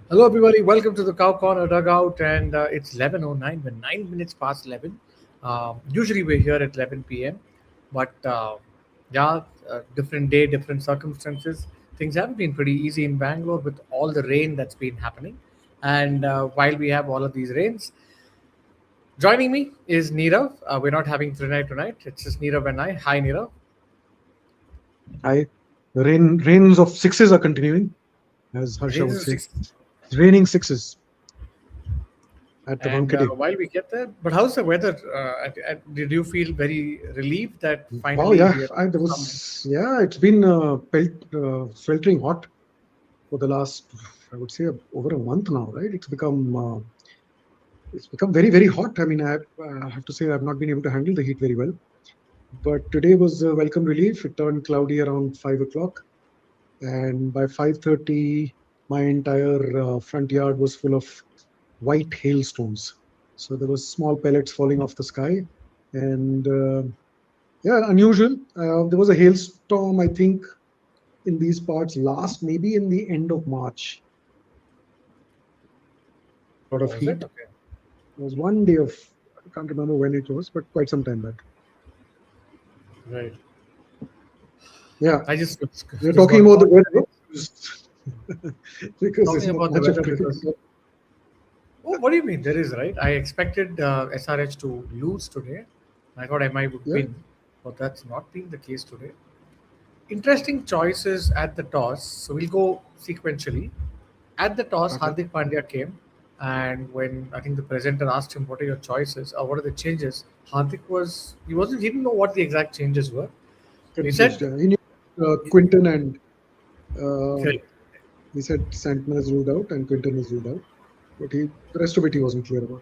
Hello, everybody. Welcome to the Cow Corner Dugout, and it's 11:09. We're 9 minutes past 11. Usually, we're here at 11 p.m., but yeah, different day, different circumstances. Things haven't been pretty easy in Bangalore with all the rain that's been happening. And while we have all of these rains, joining me is Neerav. We're not having Trinay tonight. It's just Neerav and I. Hi, Neerav. I rains of sixes are continuing, as Harsha Rains would is say. six. It's raining sixes at the And Wankade. while we get there, but how's the weather? Did you feel very relieved that Wow, finally yeah, we have there some? was it's been sweltering hot for the last, I would say, over a month now, right? It's become very very hot. I mean, I have to say I've not been able to handle the heat very well. But today was a welcome relief. It turned cloudy around 5 o'clock, and by 5:30, my entire front yard was full of white hailstones. So there was small pellets falling off the sky, and yeah, unusual. There was a hailstorm, I think, in these parts last, maybe in the end of March. A lot of Was it heat. okay? There was one day of, I can't remember when it was, but quite some time back. Right. Yeah, I just we're just talking got about the caught. weather because Talking there's not about the much of weather cricket. because oh, what do you mean? There is right. I expected SRH to lose today. I thought I might would Yeah, win, but that's not been the case today. Interesting choices at the toss. So we'll go sequentially. At the toss, okay. Hardik Pandya came, and when I think the presenter asked him, "What are your choices? Or what are the changes?" He didn't know what the exact changes were. He Confused. said, Yeah. He knew Quinton and uh, "Correct." he said Santman is ruled out and Quinton is ruled out. But the rest of it he wasn't clear about.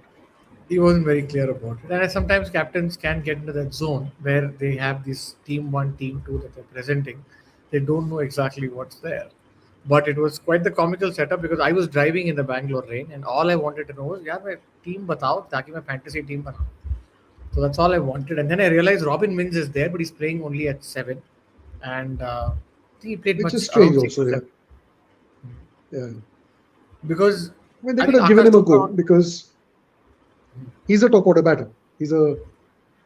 He wasn't very clear about it. And sometimes captains can get into that zone where they have this team one, team two that they're presenting. They don't know exactly what's there. But it was quite the comical setup because I was driving in the Bangalore rain and all I wanted to know was, yeah, my team batao, ताकि my fantasy team banao. So that's all I wanted. And then I realized Robin Mins is there, but he's playing only at 7. And I think he played Which is much strange around 6 also, or yeah. 7. Yeah. Because I mean, they I could think have given Akash him a Chopra go because he's a top order batter. He's a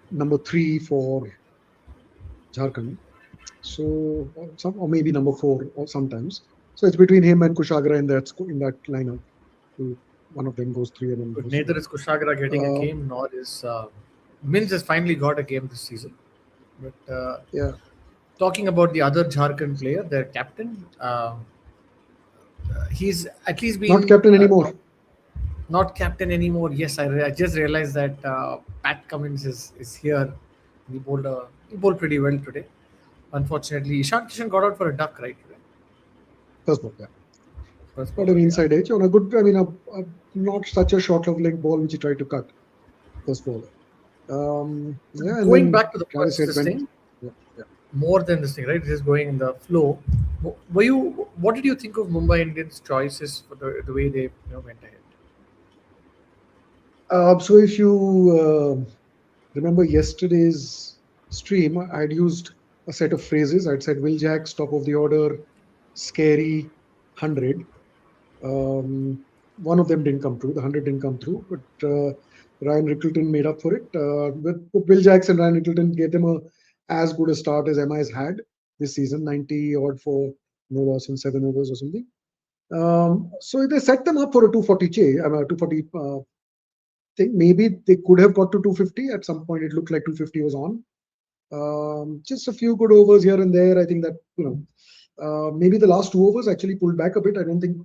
number three for Jharkhand. So or maybe number four or sometimes. So it's between him and Kushagra in that lineup. Who One of them goes three and one but goes neither four. is Kushagra getting a Uh, game, nor is Mins has finally got a game this season. But yeah, talking about the other Jharkhand player, their captain, he's at least not been captain anymore. not captain anymore. Yes, I just realized that Pat Cummins is here. He bowled pretty well today. Unfortunately, Ishan Kishan got out for a duck right today. First ball, yeah. First Got an bowler, yeah. inside edge on a good, I mean, not such a short of leg ball which he tried to cut first ball. Yeah, and Going then back to the Travis first Head this went. thing, Yeah, yeah. more than this thing, right? Just going in the flow. Were you? What did you think of Mumbai Indians' choices for the way they went ahead? So if you remember yesterday's stream, I had used a set of phrases. I'd said Will Jacks, top of the order, scary, 100. One of them didn't come through. The 100 didn't come through, but Ryan Rickleton made up for it. With Will Jacks and Ryan Rickleton gave them as good a start as MI has had this season, 90 odd for no loss in 7 overs or something. So they set them up for a 240 240 thing. Maybe they could have got to 250 at some point. It looked like 250 was on. Just a few good overs here and there. I think that maybe the last 2 overs actually pulled back a bit. I don't think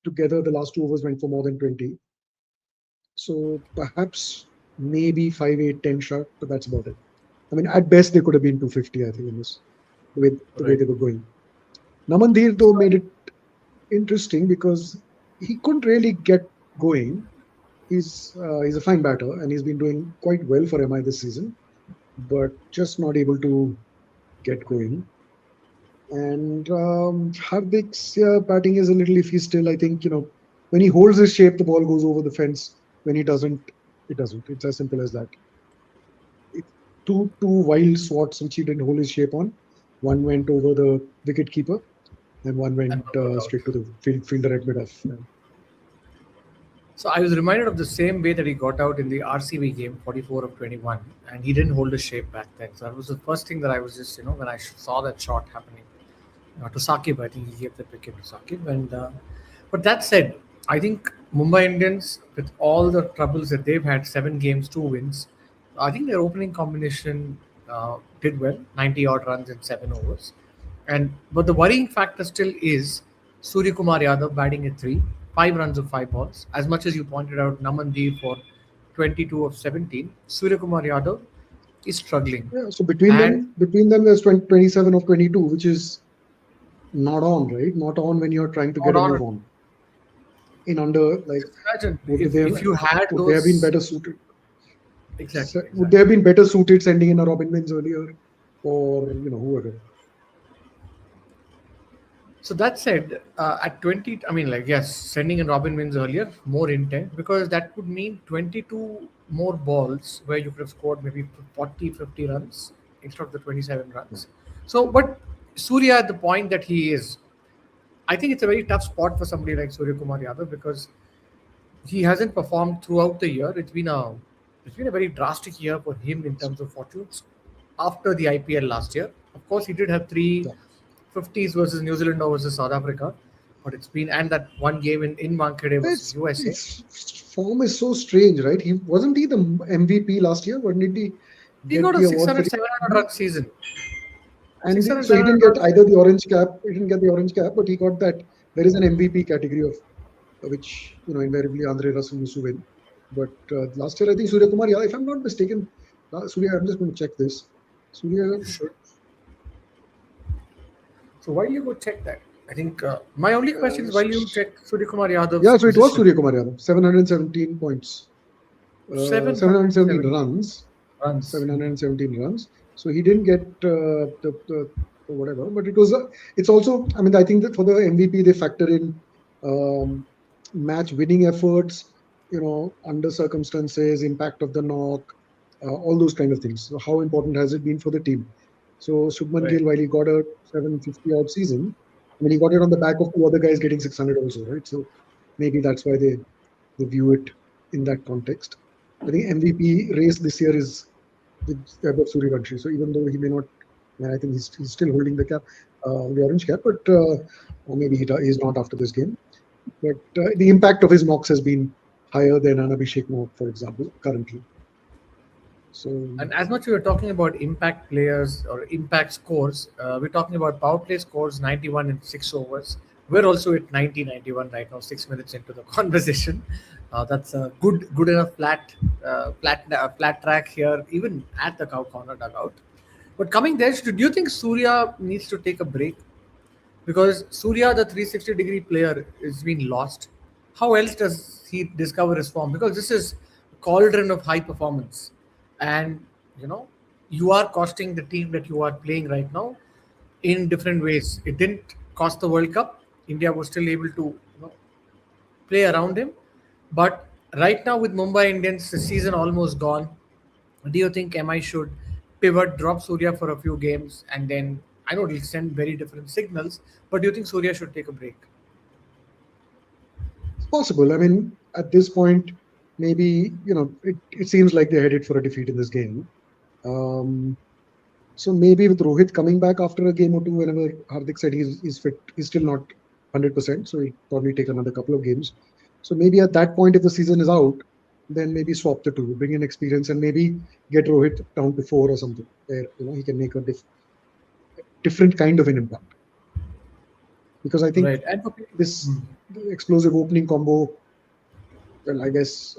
together the last 2 overs went for more than 20. So perhaps maybe 5, 8, 10 shot, but that's about it. I mean, at best they could have been 250. I think in this the way Right. they were going. Namandir though made it interesting because he couldn't really get going. He's a fine batter and he's been doing quite well for MI this season, but just not able to get going. And Hardik's batting is a little iffy still. I think when he holds his shape, the ball goes over the fence. When he doesn't, it doesn't. It's as simple as that. It, two wild swats which he didn't hold his shape on. One went over the wicket keeper, and one And went one got out. straight to the fielder at mid off. Yeah. So I was reminded of the same way that he got out in the RCB game, 44 of 21, and he didn't hold his shape back then. So that was the first thing that I was just, when I saw that shot happening to Sakib, I think he gave the wicket to Sakib. But that said, I think Mumbai Indians, with all the troubles that they've had, 7 games, 2 wins, I think their opening combination did well, 90 odd runs in 7 overs. But the worrying factor still is Surya Kumar Yadav batting at 5 runs of 5 balls. As much as you pointed out, Namandeep for 22 of 17, Surya Kumar Yadav is struggling. Yeah, so And between them, there's 27 of 22, which is not on, right? Not on when you're trying to not get a on. move on. In under, like, Just imagine would they if you had would they have been those. better suited? Exactly, Would they exactly. have been better suited sending in a Robin Wins earlier, or whoever? So that said, at 20, I mean, like, yes, sending in Robin wins earlier, more intent, because that would mean 22 more balls where you could have scored maybe 40, 50 runs instead of the 27 Yeah. runs. So, but Surya, at the point that he is, I think it's a very tough spot for somebody like Surya Kumar Yadav because he hasn't performed throughout the year. It's been a very drastic year for him in terms of fortunes after the IPL last year. Of course, he did have three Yeah. 50s versus New Zealand or versus South Africa, but it's been and that one game in Wankhede versus USA. Its form is so strange, right? He the MVP last year? When did he He get got a the award for 600, the 700 run season. and 600, so he 700 didn't get runs. either the orange cap. He didn't get the orange cap, but he got that. There is an MVP category of which invariably Andre Russell used to win. But last year, I think Surya Kumar, yeah, if I'm not mistaken, Surya, I'm just going to check this. Surya, You should. So while you go check that, I think my only question uh, is while you check Surya Kumar Yadav's yeah, so it was position, Surya Kumar Yadav, 717 points, 717 717 runs, runs. 717 runs. So he didn't get the whatever, but it's also, I mean, I think that for the MVP, they factor in um, match winning efforts, under circumstances, impact of the knock, all those kind of things. So how important has it been for the team? So Shubman Right. Gill, while he got a 750 odd season, I mean, he got it on the back of two other guys getting 600 also, right? So maybe that's why they view it in that context. I think MVP race this year is with Vaibhav Suryavanshi. So even though he may not, I think he's still holding the orange cap, but or maybe he's not after this game. But the impact of his knocks has been higher than an Abhishek knock, for example, currently. So And as much as we're talking about impact players or impact scores, we're talking about power play scores 91 in 6 overs. We're also at 90-91 right now, 6 minutes into the conversation. That's a good enough flat track here, even at the cow corner dugout. But coming there, do you think Surya needs to take a break? Because Surya, the 360-degree player, is being lost. How else does he discover his form? Because this is a cauldron of high performance, and you know you are costing the team that you are playing right now in different ways. It didn't cost the World Cup. India was still able to play around him, but right now with Mumbai Indians, the season almost gone. Do you think MI should pivot, drop Surya for a few games, and then I know it'll send very different signals, but do you think Surya should take a break? it's possible. I mean, at this point, maybe, it seems like they're headed for a defeat in this game. Um, So maybe with Rohit coming back after a game or two, whenever Hardik said he's fit, he's still not 100%. So he'll probably take another couple of games. So maybe at that point, if the season is out, then maybe swap the two, bring in experience, and maybe get Rohit down to 4 or something. Where he can make a different kind of an impact. Because I think Right. And for this explosive opening combo, well, I guess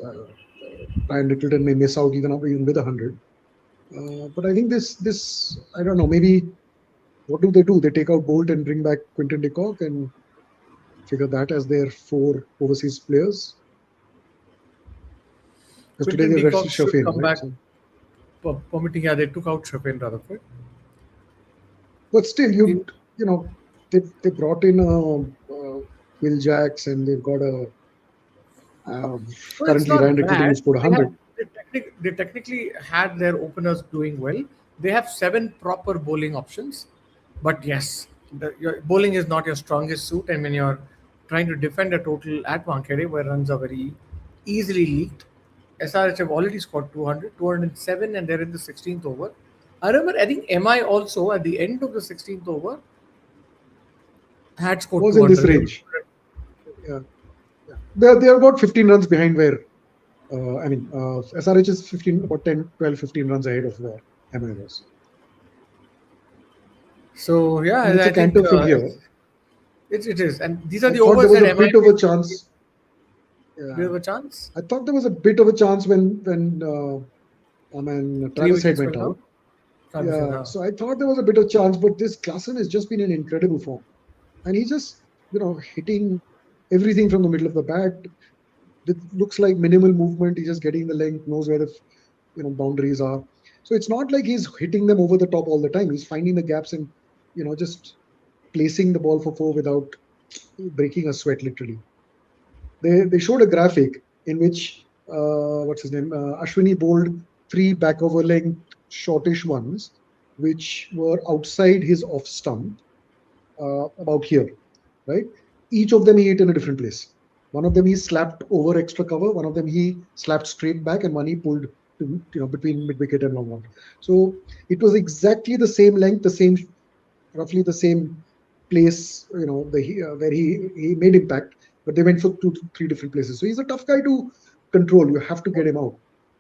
Ryan Rickleton may miss out even with 100. But I think this I don't know. Maybe what do they do? They take out Bolt and bring back Quinton de Kock and figure that as their 4 overseas players. Because today Quinton they de rested Kock should Shafin, come right? back, So, permitting. Yeah, they took out Shafin Rutherford. but still, In, you know they brought in Will Jacks and they've got a uh, well, it's currently Ryan not Rickleton who bad. scored They have 100. they technically had their openers doing well. They have 7 proper bowling options, but yes, your bowling is not your strongest suit, and when you're trying to defend a total at Wankhede where runs are very easily leaked. SRH have already scored 200, 207, and they're in the 16th over. I remember, I think MI also at the end of the 16th over had scored Was in this 200. They were range. Yeah, yeah. They're about 15 runs behind where, SRH is 15, about 10, 12, 15 runs ahead of where MI was. So And yeah, it's I a think canter from here. it is, and these are I the thought there overs was that a MI bit of a give chance. Yeah, a chance. I thought there was a bit of a chance when Three Travis Head wickets went fell down. out. Travis said, Yeah, so I thought there was a bit of chance, but this Klassen has just been in incredible form, and he's just hitting everything from the middle of the bat. It looks like minimal movement. He's just getting the length, knows where the boundaries are. So it's not like he's hitting them over the top all the time. He's finding the gaps and just placing the ball for four without breaking a sweat, literally. They showed a graphic in which what's his name Ashwini bowled three back over length shortish ones, which were outside his off stump, about here, right? Each of them he hit in a different place. One of them he slapped over extra cover. One of them he slapped straight back, and one he pulled to, between mid wicket and long on. So it was exactly the same length, the same, roughly the same place, where he made impact, but they went for two, three different places. So he's a tough guy to control. You have to get him out.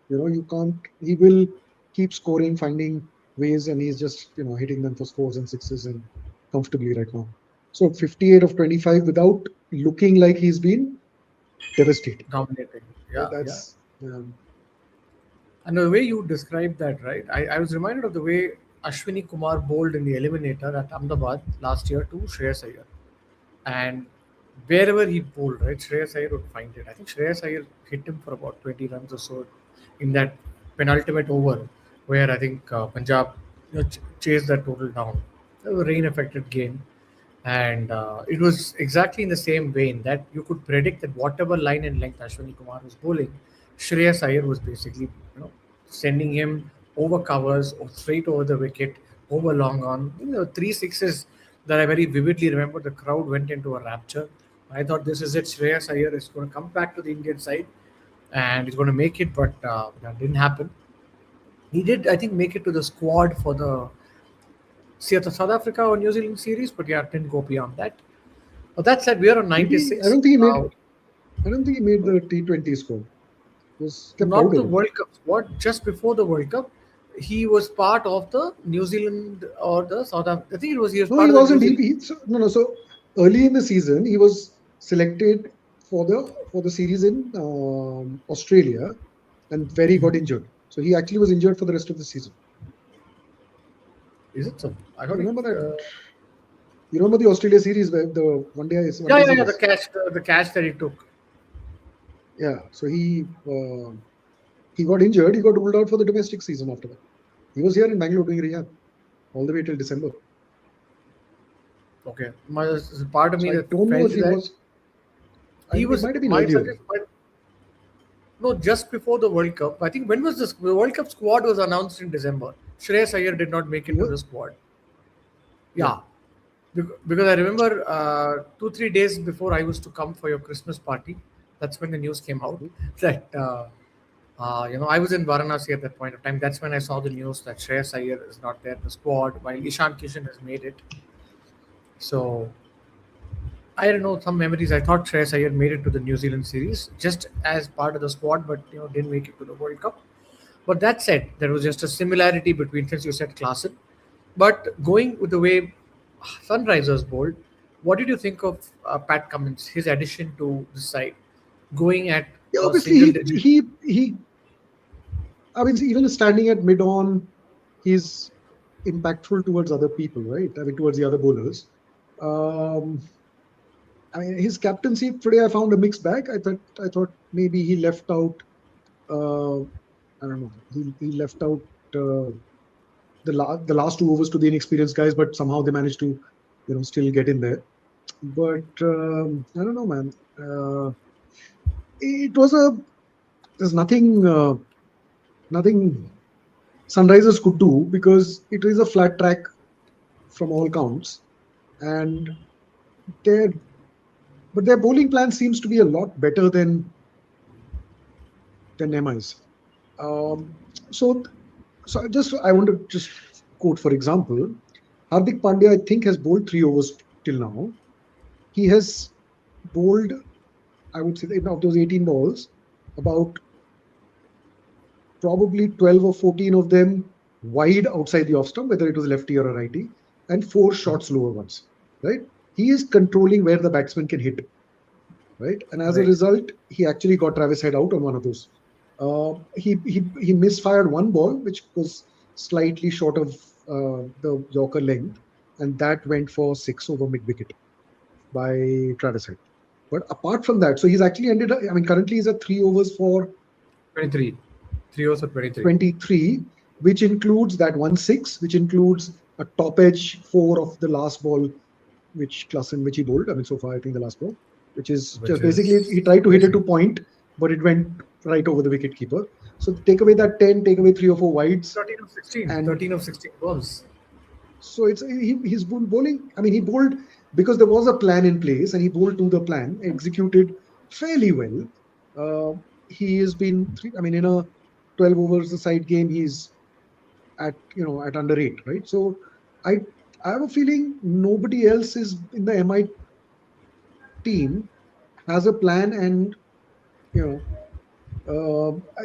You can't. He will keep scoring, finding ways, and he's just hitting them for scores and sixes and comfortably right now. So 58 of 25 without looking like he's been devastating. dominating. Right? Yeah, yeah. That's And the way you described that, right? I was reminded of the way Ashwini Kumar bowled in the eliminator at Ahmedabad last year to Shreyas Iyer. And wherever he bowled, right, Shreyas Iyer would find it. I think Shreyas Iyer hit him for about 20 runs or so in that penultimate over, where I think Punjab chased that total down. It was a rain affected game. And it was exactly in the same vein that you could predict that whatever line and length Ashwini Kumar was bowling, Shreyas Iyer was basically sending him over covers or straight over the wicket, over long on. Three sixes that I very vividly remember. The crowd went into a rapture. I thought this is it. Shreyas Iyer is going to come back to the Indian side and he's going to make it, but that didn't happen. He did, I think, make it to the squad for the South Africa or New Zealand series, but yeah, didn't go beyond that. Well, that said, we are on did he? I 96. don't think he made. I don't think he made the T20 squad. He was kept Not out the of it. World Cup squad. Just before the World Cup, he was part of the New Zealand or the South Africa. I think he was No, part he of the New wasn't. Zealand. No. So early in the season, he was selected for the series in Australia, and where he got injured. So he actually was injured for the rest of the season. Is it so? I You don't think. remember that? You remember the Australia series where the one Yeah, day yeah, yeah. series? The catch that he took. Yeah. So he got injured. He got ruled out for the domestic season after that. He was here in Bangalore doing rehab all the way till December. Okay, there's a part of So me I that don't know felt if he that was. he It was. might have been My earlier. suggest, no, just before the World Cup. I think when was this? The World Cup squad was announced in December. Shreyas Iyer did not make He it to was. the squad. Yeah. Yeah, because I remember 2 3 days before I was to come for your Christmas party. That's when the news came out that I was in Varanasi at that point of time. That's when I saw the news that Shreyas Iyer is not there in the squad while Ishan Kishan has made it. So I don't know some memories. I thought Shreyas Iyer made it to the New Zealand series just as part of the squad, but didn't make it to the World Cup. But that said, there was just a similarity between, since you said Klaassen. But going with the way Sunrisers bowled, what did you think of Pat Cummins, his addition to the side, going at Yeah. a Obviously, single digit? he. I mean, even standing at mid on, he's impactful towards other people, right? I mean, towards the other bowlers. Um, I mean, his captaincy today, I found a mixed bag. I thought maybe he left out. Uh, I don't know. He left out the last two overs to the inexperienced guys, but somehow they managed to, still get in there. But I don't know, man. It was a there's nothing Sunrisers could do because it is a flat track from all counts, and their their bowling plan seems to be a lot better than than MIs. Um, so, I want to just quote, for example, Hardik Pandya, I think, has bowled 3 overs till now. He has bowled, I would say, of those 18 balls, about probably 12 or 14 of them wide outside the off stump, whether it was lefty or a righty, and four short slower ones. Right? He is controlling where the batsman can hit. Right? And as a Right. result, he actually got Travis Head out on one of those. He misfired one ball, which was slightly short of the Yorker length, and that went for six over mid wicket by Travis Head. But apart from that, so he's actually ended up, I mean, currently he's at 3 overs for 23. 3 overs for 23. 23, which includes that 1 6, which includes a top edge four of the last ball, which he bowled. I mean, so far, I think the last ball, which is Which just basically is he tried to hit it amazing. to point, but it went right over the wicket keeper. So take away that 10, take away three or four wides, 13 of 16. and 13 of 16 balls. so he's been bowling. I mean, he bowled because there was a plan in place, and he bowled to the plan, executed fairly well. He has been, I mean, in a 12 overs a side game, he's at under eight, right? So I I have a feeling nobody else is in the MI team has a plan and you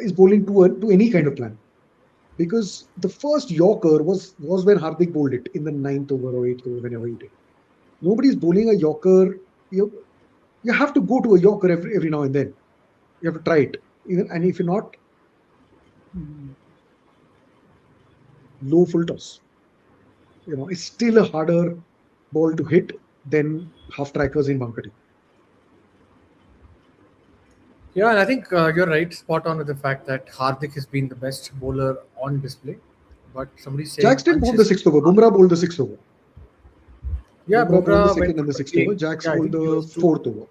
is bowling to any kind of plan. Because the first Yorker was when Hardik bowled it in the ninth over or eighth over, whenever he did. Nobody's bowling a Yorker. You have to go to a Yorker every now and then. You have to try it. Even, and if you're not, mm, low full toss, it's still a harder ball to hit than half trackers in Bankati. Yeah, and I think you're right, spot on with the fact that Hardik has been the best bowler on display. But somebody's saying Jacks didn't Ansh bowl the is. sixth over. Bumrah bowled the sixth over. Yeah, Bumrah bowled the Bumrah went second for and the sixth over. 28. Jacks Yeah, I bowled think he the was two. fourth over.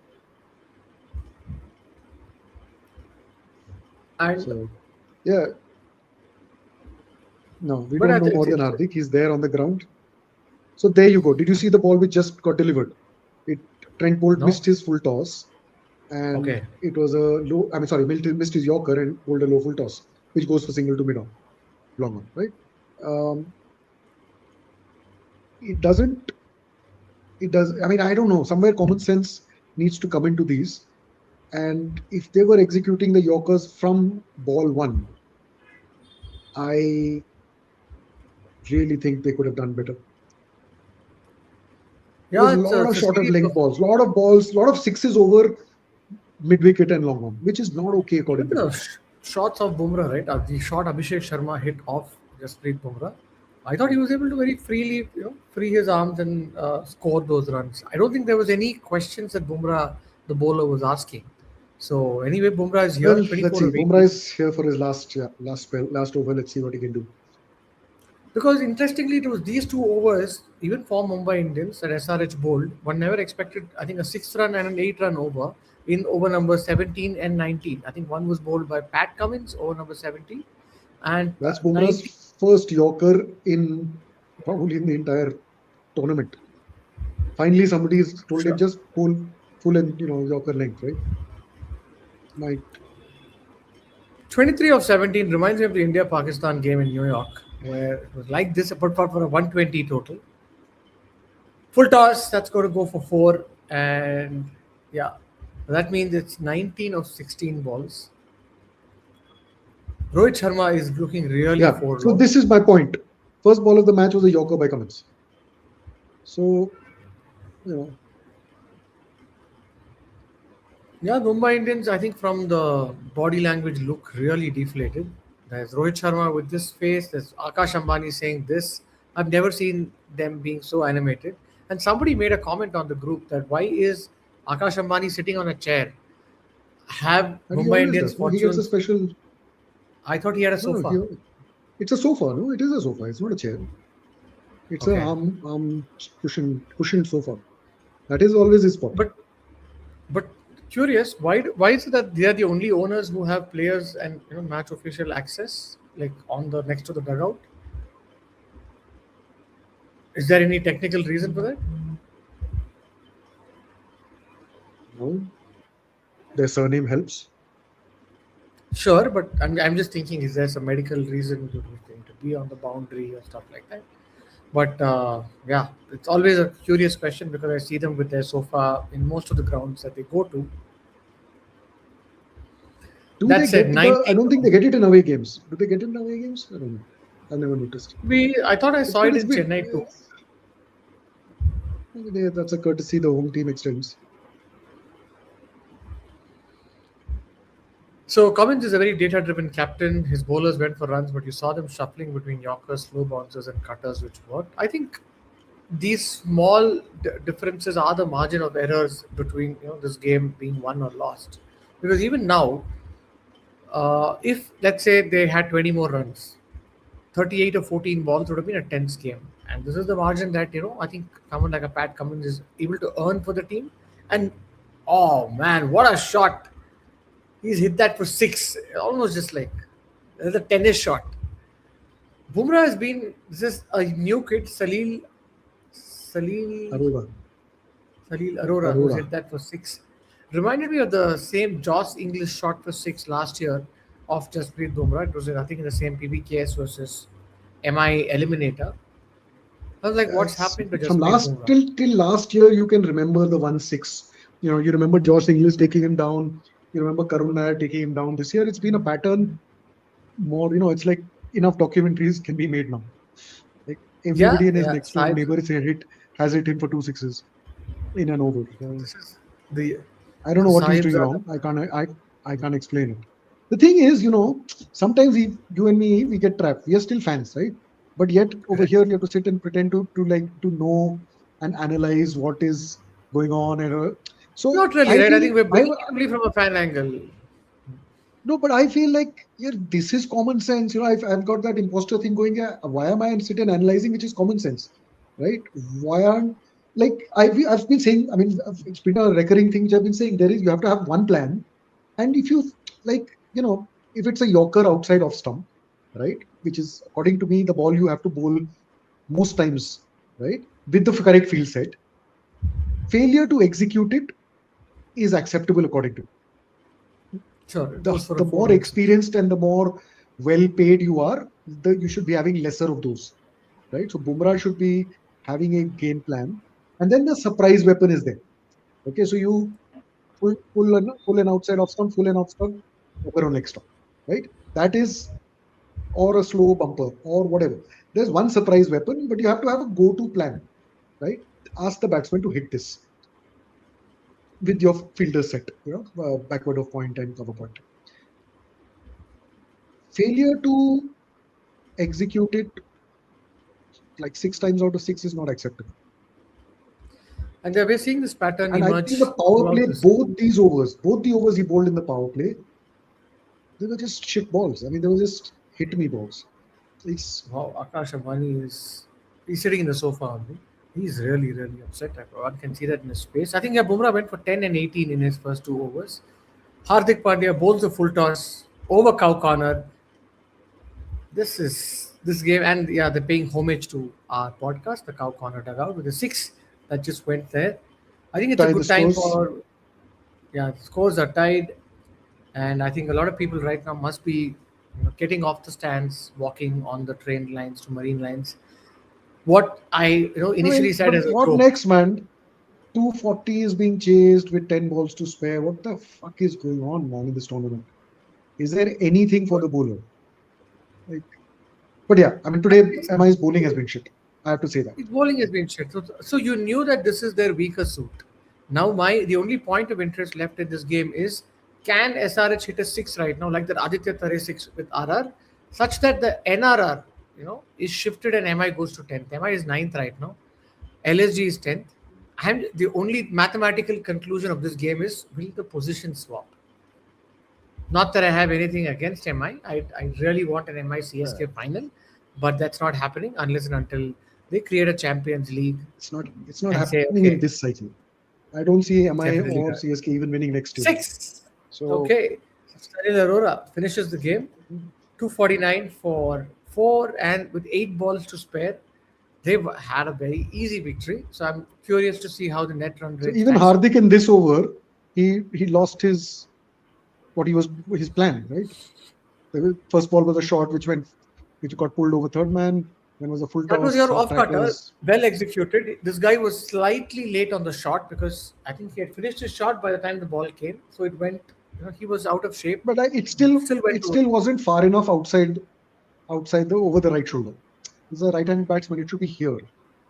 And So, yeah, no, we but don't I know think more than it's Hardik. He's there on the ground. So there you go. Did you see the ball which just got delivered? It Trent Bolt no. missed his full toss, and Okay. it was a low. I mean, sorry, Milton missed his Yorker and bowled a low full toss, which goes for single to mid on, long on, right? Um, it doesn't. It does. I mean, I don't know. Somewhere common sense needs to come into these. And if they were executing the Yorkers from ball one, I really think they could have done better. There was Yeah, a lot of it's a shorter series of length balls, lot of sixes over mid wicket and long on, which is not okay even according to the me. shots of Bumrah, right? The shot Abhishek Sharma hit off Jasprit Bumrah. I thought he was able to very freely, free his arms and score those runs. I don't think there was any questions that Bumrah, the bowler, was asking. So anyway, Bumrah is here, Well, let's 24 see. of Bumrah 18. is here for his last spell, last over. Let's see what he can do. Because interestingly, it was these 2 overs, even for Mumbai Indians that SRH bowled, one never expected, I think, a 6 run and an 8 run over in over number 17 and 19. I think one was bowled by Pat Cummins, over number 17, and That's Bumrah's 19. first Yorker in probably in the entire tournament. Finally, somebody's told him Sure. just pull full and Yorker length, right? Might 23 of 17 reminds me of the India Pakistan game in New York, where it was like this, but for a 120 total. Full toss, that's going to go for 4. And yeah, that means it's 19 of 16 balls. Rohit Sharma is looking really yeah. So forlorn. this is my point. First ball of the match was a Yorker by Cummins. So you know, Yeah, Mumbai Indians, I think from the body language, look really deflated. There's Rohit Sharma with this face. There's Akash Ambani saying this. I've never seen them being so animated. And somebody made a comment on the group that why is Akash Ambani sitting on a chair? Have and he Mumbai always Indians does. No, he gets a fortunes? special. I thought he had a No, no. sofa. It's a sofa. No, it is a sofa. It's not a chair. It's a Okay, arm cushioned sofa. That is always his spot. but but curious, why is it that they are the only owners who have players and match official access like on the next to the dugout? Is there any technical reason for that? No, their surname helps. Sure, but I'm just thinking, is there some medical reason to going to be on the boundary or stuff like that? But yeah, it's always a curious question because I see them with their sofa in most of the grounds that they go to. Do That they said, get the? I 90 don't think they get it in away games. Do they get it in away games? I don't know. I never noticed. I thought I It's saw good. it It's in good. Chennai too. Maybe that's a courtesy the home team extends. So Cummins is a very data-driven captain. His bowlers went for runs, but you saw them shuffling between Yorkers, slow bouncers, and cutters, which worked. I think these small differences are the margin of errors between this game being won or lost. Because even now, if let's say they had 20 more runs, 38 or 14 balls would have been a tense game. And this is the margin that I think someone like a Pat Cummins is able to earn for the team. And oh man, what a shot! He's hit that for six, almost just like there's a tennis shot. Bumrah has been this is a new kid, Salil Aroda. Salil Arora, who's Aroda. hit that for six. Reminded me of the same Joss English shot for six last year of Jasprit Bumrah. It was, I think, in the same PBKS versus MI Eliminator. I was like, what's Yes. happening to From Jasprit last Bumrah? till last year, you can remember the 1-6. You remember Josh Inglis taking him down. You remember Karun Nair taking him down. This year, it's been a pattern. More, it's like enough documentaries can be made now. Like Yeah, everybody in his yeah. next door Saib, neighbor has hit him for two sixes in an over. this is the I don't know what he's Saib's doing are the wrong. I can't explain it. The thing is, sometimes you and me, we get trapped. We are still fans, right? But yet over correct. here, you have to sit and pretend to know and analyze what is going on. And so Not really, I right? I feel think we're I bringing it only from a fan angle. no, but I feel like yeah, this is common sense. I've got that imposter thing going. Yeah, why am I sitting analyzing, which is common sense, right? Why aren't like I've been saying. I mean, it's been a recurring thing which I've been saying. There is you have to have one plan, and if you like, if it's a Yorker outside off stump, right, which is according to me the ball you have to bowl most times, right, with the correct field set. Failure to execute it is acceptable according to me. Sure, it the goes for a the four more leg six. experienced and the more well paid you are, you should be having lesser of those, right? So Bumrah should be having a game plan, and then the surprise weapon is there. Okay, so you pull an outside off stump, pull an off stump, over on leg stump, right? That is or a slow bumper or whatever. There's one surprise weapon, but you have to have a go-to plan, right? Ask the batsman to hit this with your fielder set, backward of point and cover point. Failure to execute it like 6 times out of 6 is not acceptable. And we're seeing this pattern And I think emerge the power throughout play, this. both the overs he bowled in the power play, they were just shit balls. I mean, they were just hit me balls. It's Wow, Akash Ambani is he's sitting in the sofa only. He's really, really upset. One can see that in his face. I think yeah, Bumrah went for 10 and 18 in his first two overs. Hardik Pandya bowls the full toss over cow corner. This game, and yeah, they're paying homage to our podcast, the Cow Corner Dugout, with the six that just went there. I think it's a tie the good time scores. for yeah, scores are tied, and I think a lot of people right now must be getting off the stands, walking on the train lines to marine lines. What I I initially mean, said but as a what joke. next, man? 240 is being chased with 10 balls to spare. What the fuck is going on, man, in this tournament? Is there anything for the bowler? Like, but yeah, I mean, today It's, MI's bowling has been shit. I have to say that. bowling has been shit. So you knew that this is their weaker suit. Now the only point of interest left in this game is can SRH hit a six right now, like that Aditya Thare six with RR, such that the NRR is shifted and MI goes to 10th. MI is ninth right now. LSG is 10th. And the only mathematical conclusion of this game is will the position swap? Not that I have anything against MI. I really want an MI CSK final, but that's not happening unless and until they create a Champions League It's not and say, happening in okay, this cycle. I don't see MI definitely or correct. CSK even winning next year. Six. So Okay. Stanley Arora finishes the game 249 for four and with eight balls to spare. They've had a very easy victory. So I'm curious to see how the net run so rate even stacks up. Hardik in this over, he lost his what he was his plan, right? The first ball was a shot which got pulled over third man. Then was a full That was toss. your off cutter, Tackles. well executed. This guy was slightly late on the shot because I think he had finished his shot by the time the ball came. So it went, he was out of shape, But but still went it to still wasn't far enough outside the over the right shoulder. He's a right-handed batsman. It should be here,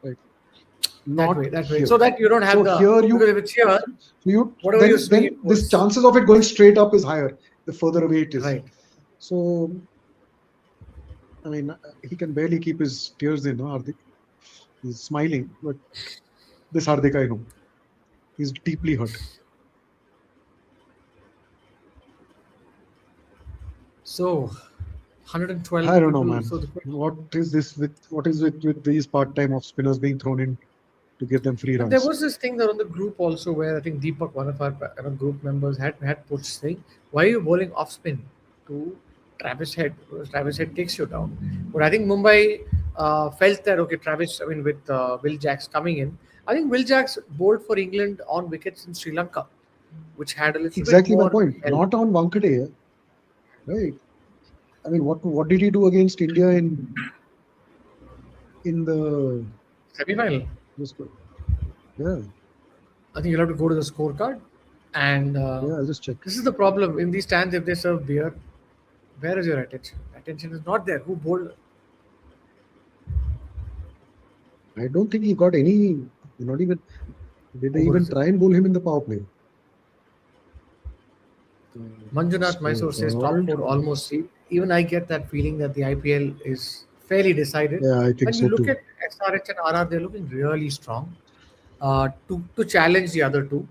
right? Not that way, here. so that you don't So have the, here because you if it's here, you whatever you swing, then it this goes chances of it going straight up is higher the further away it is. right. So I mean, he can barely keep his tears in. No, Hardik. He's smiling, but this Hardik I know. He's deeply hurt. So 112 I don't know, people. man. So the question, What is with these part-time off spinners being thrown in to give them free and there runs? was this thing that on the group also where I think Deepak, one of our group members, had put saying, "Why are you bowling off spin to Travis Head? Because Travis Head takes you down." But I think Mumbai felt that okay, Travis. I mean, with Will Jacks coming in, I think Will Jacks bowled for England on wickets in Sri Lanka, which had a little bit Exactly my more point. help. Not on Wankhede, right? I mean, what did he do against India in the Semi-final. this? Yeah, I think you'll have to go to the scorecard. And yeah. I'll just check. this is the problem in these stands. If they serve beer, where is your attention? Attention is not there. Who bowled? I don't think he got any. Not even did they even Overs. try and bowl him in the power play? Manjunath Mysore says top Scorecard. four almost. See, even I get that feeling that the IPL is fairly decided. Yeah, I think When you so look too. at SRH and RR, they're looking really strong to challenge the other two.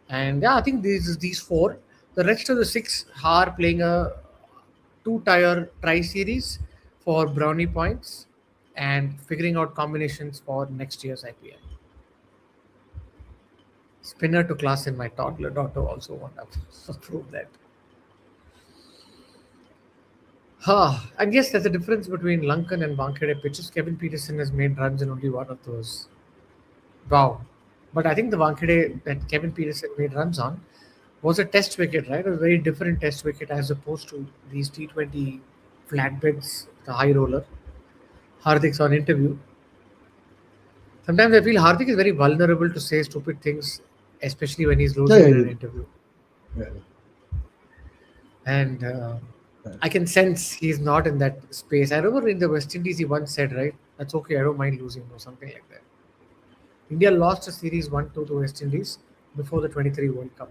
And yeah, I think these four. The rest of the six are playing a two-tier tri-series for brownie points and figuring out combinations for next year's IPL. Spinner to class in my toddler daughter also want to prove that. And yes, there's a difference between Lankan and Wankhede pitches. Kevin Peterson has made runs in only one of those. Wow. But I think the Wankhede that Kevin Peterson made runs on was a test wicket, right? A very different test wicket as opposed to these T20 flatbeds, the high roller. Hardik's on interview. Sometimes I feel Hardik is very vulnerable to say stupid things, especially when he's Yeah, losing yeah, in an interview. yeah. And Yeah. I can sense he's not in that space. I remember in the West Indies, he once said, right, that's okay, I don't mind losing, or something like that. India lost a series 1-2 to West Indies before the 23 World Cup.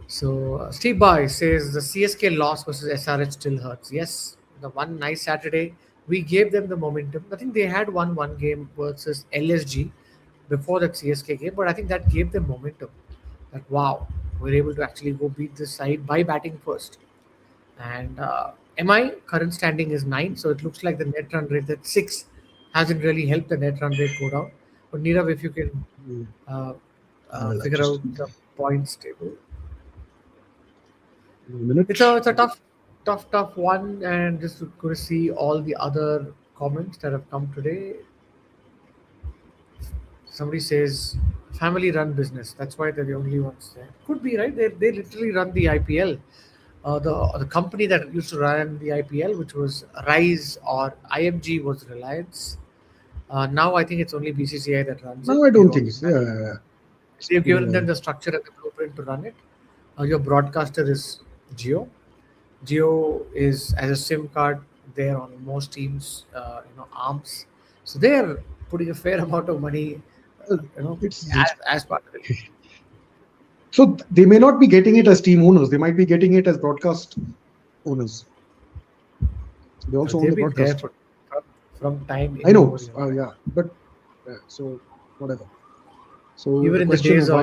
So, Steve Boy says the CSK loss versus SRH still hurts. Yes, the one nice Saturday, we gave them the momentum. I think they had won one game versus LSG before that CSK game, but I think that gave them momentum. That wow, we're able to actually go beat this side by batting first. And MI current standing is 9, so it looks like the net run rate that 6 hasn't really helped the net run rate go down. But Nirav, if you can Mm. uh, I'll figure just out the points table, a minute. it's a tough one, and just to see all the other comments that have come today. Somebody says family run business. That's why they're the only ones there. Could be right. They literally run the IPL. The company that used to run the IPL, which was Rise or IMG, was Reliance. Now I think it's only BCCI that runs it. No, I They've don't think already so. Yeah, managed. yeah, yeah. They've given Yeah. them the structure and the blueprint to run it. Your broadcaster is Geo. Geo is as a SIM card there on most teams. Arms. So they are putting a fair amount of money. Uh, As, It's as part of it. so they may not be getting it as team owners. They might be getting it as broadcast owners. They also own They've the been there broadcast. from time I know. immemorial. Yeah, but so whatever. So Even the in the question days is of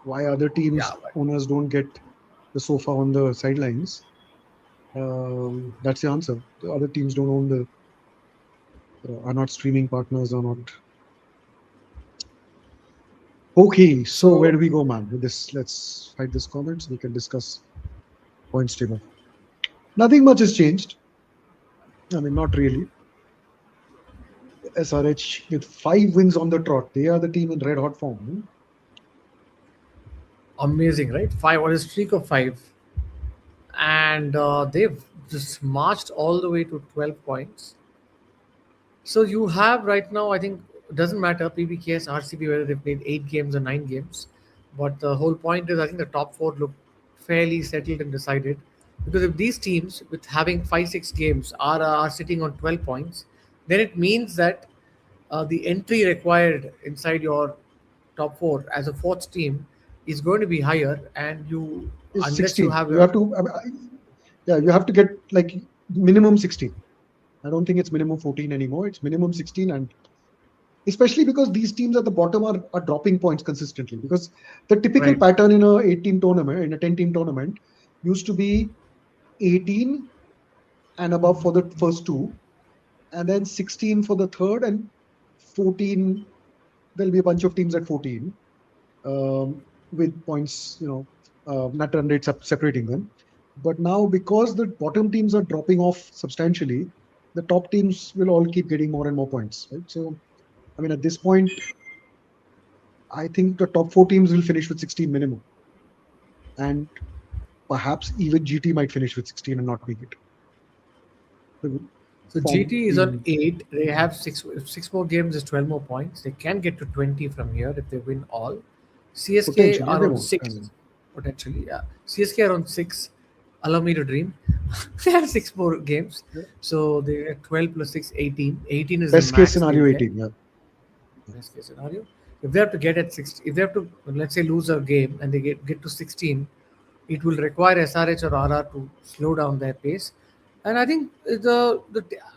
why other yeah, teams owners don't get the sofa on the sidelines? That's the answer. The other teams don't own the are not streaming partners or not. Okay, so where so do we go, man? With this, let's fight this comment so we can discuss points table. Nothing much has changed. I mean, not really. SRH with 5 wins on the trot. They are the team in red hot form. Amazing, right? Five on a streak of five, and they've just marched all the way to 12 points. So you have right now, I think, it doesn't matter PBKS, RCB whether they've played 8 games or 9 games, but the whole point is I think the top four look fairly settled and decided, because if these teams with having 5 6 games are sitting on 12 points, then it means that the entry required inside your top four as a fourth team is going to be higher, and you Is unless you 16. have You a have to, yeah, you have to get like minimum 16. I don't think it's minimum 14 anymore. It's minimum 16, and especially because these teams at the bottom are dropping points consistently. Because the typical right. pattern in a 18 tournament, in a 10-team tournament, used to be 18 and above for the first two, and then 16 for the third, and 14. There'll be a bunch of teams at 14 with points, net run rates separating them. But now, because the bottom teams are dropping off substantially, the top teams will all keep getting more and more points, right? So, I mean, at this point, I think the top four teams will finish with 16 minimum, and perhaps even GT might finish with 16 and not make it. The So form GT is on being 8. They have six more games is 12 more points. They can get to 20 from here if they win all. CSK potentially, and are they on won't. I 6 mean, potentially. Yeah, CSK are on 6. Allow me to dream. They have 6 more games, so they are 12 plus 6, 18. 18 is the best case max they'll scenario, get. 18. Yeah, Best case scenario. If they have to get at 60, if they have to, let's say, lose a game and they get to 16, it will require SRH or RR to slow down their pace. And I think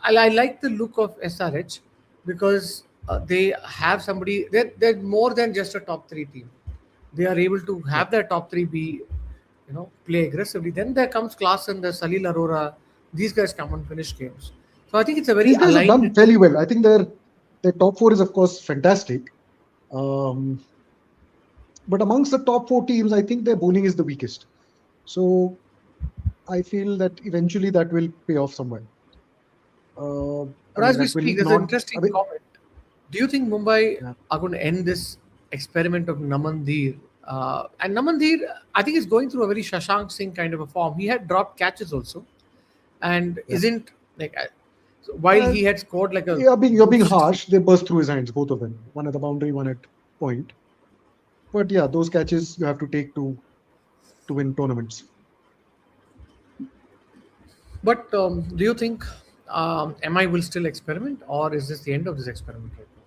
I like the look of SRH because they have somebody, they're more than just a top three team. They are able to yeah. have their top three be, play aggressively. Then there comes Klassen, the Salil Arora. These guys come and finish games. So I think it's a very These guys have aligned done team. fairly well. I think their top four is of course fantastic. Um, but amongst the top four teams, I think their bowling is the weakest. So I feel that eventually that will pay off somewhere. I But mean, as we that will speak, there's an not. I interesting mean, comment. Do you think Mumbai yeah, are going to end this experiment of Namandir? And Namandir, I think, is going through a very Shashank Singh kind of a form. He had dropped catches also, and yeah. isn't like so while Uh, he had scored like a you're being good 60. harsh. They burst through his hands, both of them. One at the boundary, one at point. But yeah, those catches you have to take to win tournaments. But do you think MI will still experiment, or is this the end of this experiment right now?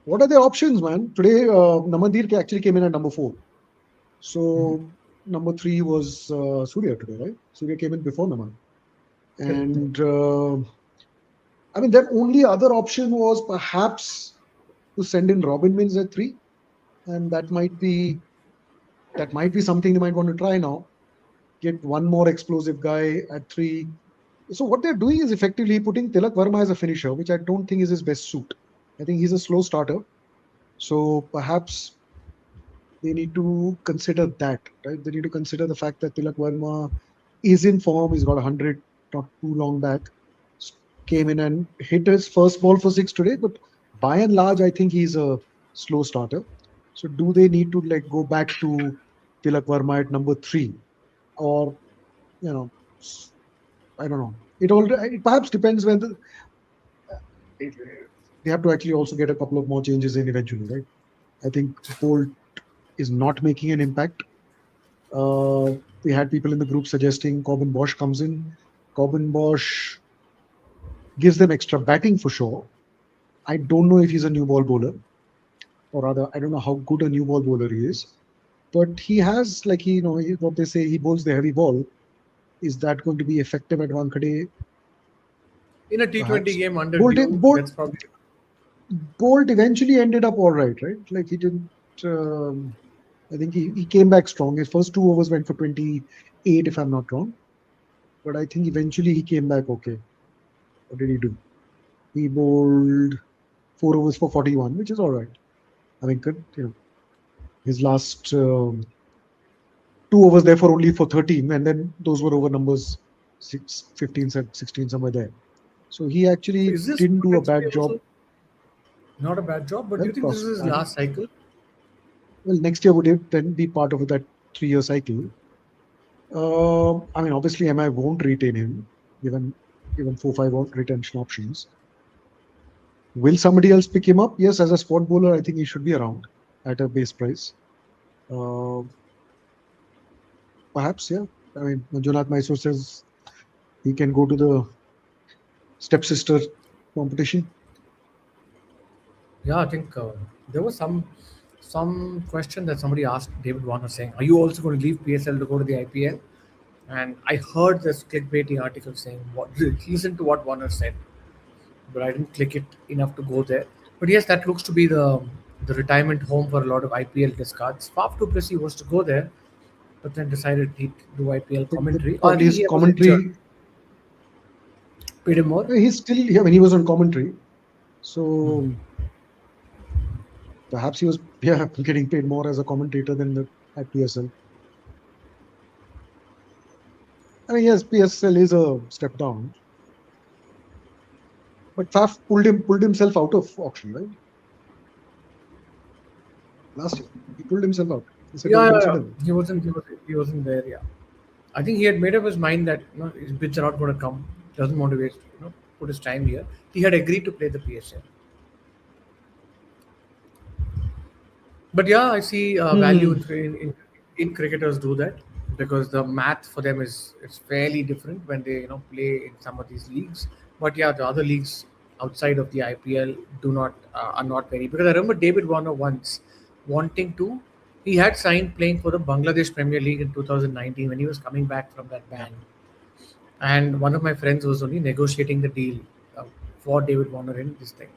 What are the options, man? Today, Namandir actually came in at number four. Mhm. So number three was Surya today, right? Surya came in before Naman. Correct. And I mean, their only other option was perhaps to send in Robin Mins at three, and that might be something they might want to try now. Get one more explosive guy at three. So what they're doing is effectively putting Tilak Verma as a finisher, which I don't think is his best suit. I think he's a slow starter. So perhaps they need to consider that, right? They need to consider the fact that Tilak Verma is in form. He's got 100 not too long back. Came in and hit his first ball for six today, but by and large, I think he's a slow starter. So do they need to like go back to Tilak Verma at number three, or you know, I don't know. It perhaps depends when it, they have to actually also get a couple of more changes in eventually, right? I think Bolt is not making an impact. Uh, we had people in the group suggesting Corbin Bosch comes in. Corbin Bosch gives them extra batting for sure. I don't know if he's a new ball bowler, or rather, I don't know how good a new ball bowler he is. But he has, like, what they say, he bowls the heavy ball. Is that going to be effective at Wankhede? In a T20 Perhaps. game under Bolt, Duke, Bolt, that's probably Bolt eventually ended up all right, right? Like he didn't. I think he came back strong. His first two overs went for 28, if I'm not wrong. But I think eventually he came back okay. What did he do? He bowled 4 overs for 41, which is all right. I mean, his last 2 overs there for only for 13, and then those were over numbers 15, 16, somewhere there. So he so. actually Is this didn't do a potentially bad job. also not a bad job? But do you think this is his Well, last cycle? I mean, Well, next year would it then be part of that 3 year cycle? I mean, obviously, MI won't retain him, given given 4-5 retention options. Will somebody else pick him up? Yes, as a spot bowler, I think he should be around at a base price. Uh, Perhaps, yeah. I mean, Manjunath Mysore says he can go to the stepsister competition. Yeah, I think there was some question that somebody asked David Warner saying, "Are you also going to leave PSL to go to the IPL?" And I heard this clickbaity article saying, "What?" Listen to what Warner said, but I didn't click it enough to go there. But yes, that looks to be the retirement home for a lot of IPL discards. Faf du Plessis was to go there, but then decided he'd do IPL commentary. I Probably think his he was injured. commentary, Paid him more. he's still, yeah, I mean, he was on commentary. So perhaps he was, yeah, getting paid more as a commentator than at PSL. I mean, yes, PSL is a step down, but Faf pulled himself out of auction, right? Last year, he pulled himself out. He said, Yeah, "Don't yeah, yeah. consider me." He wasn't there. Yeah, I think he had made up his mind that his bids are not going to come. Doesn't want to waste put his time here. He had agreed to play the PSL. But yeah, I see value Hmm. in cricketers do that because the math for them is it's fairly different when they play in some of these leagues. But yeah, the other leagues outside of the IPL do not are not very, because I remember David Warner once wanting to. He had signed playing for the Bangladesh Premier League in 2019 when he was coming back from that ban, and one of my friends was only negotiating the deal uh, for David Warner in this thing.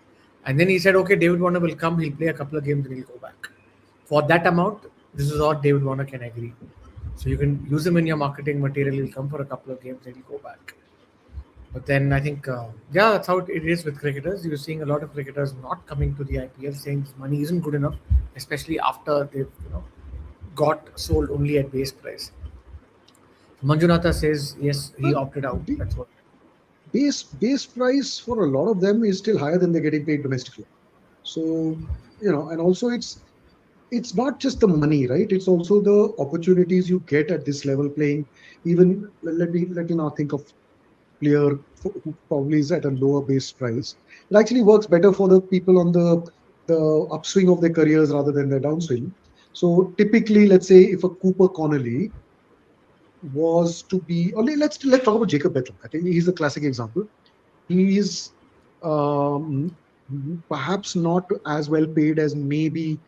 And then he said, okay, David Warner will come, he'll play a couple of games, and he'll go back. For that amount, this is what David Warner can agree. So you can use him in your marketing material, he'll come for a couple of games, and he'll go back. But then I think, yeah, that's how it is with cricketers. You're seeing a lot of cricketers not coming to the IPL saying this money isn't good enough, especially after they've got sold only at base price. Manjunatha says yes, he But opted out. ba- That's what. base price for a lot of them is still higher than they're getting paid domestically. So, and also it's not just the money, right? It's also the opportunities you get at this level playing. Even let me now think of player who probably is at a lower base price. It actually works better for the people on the upswing of their careers rather than their downswing. So typically, let's say if a Cooper Connolly was to be, or let's talk about Jacob Bethel. I think he's a classic example. He is um, perhaps not as well paid as maybe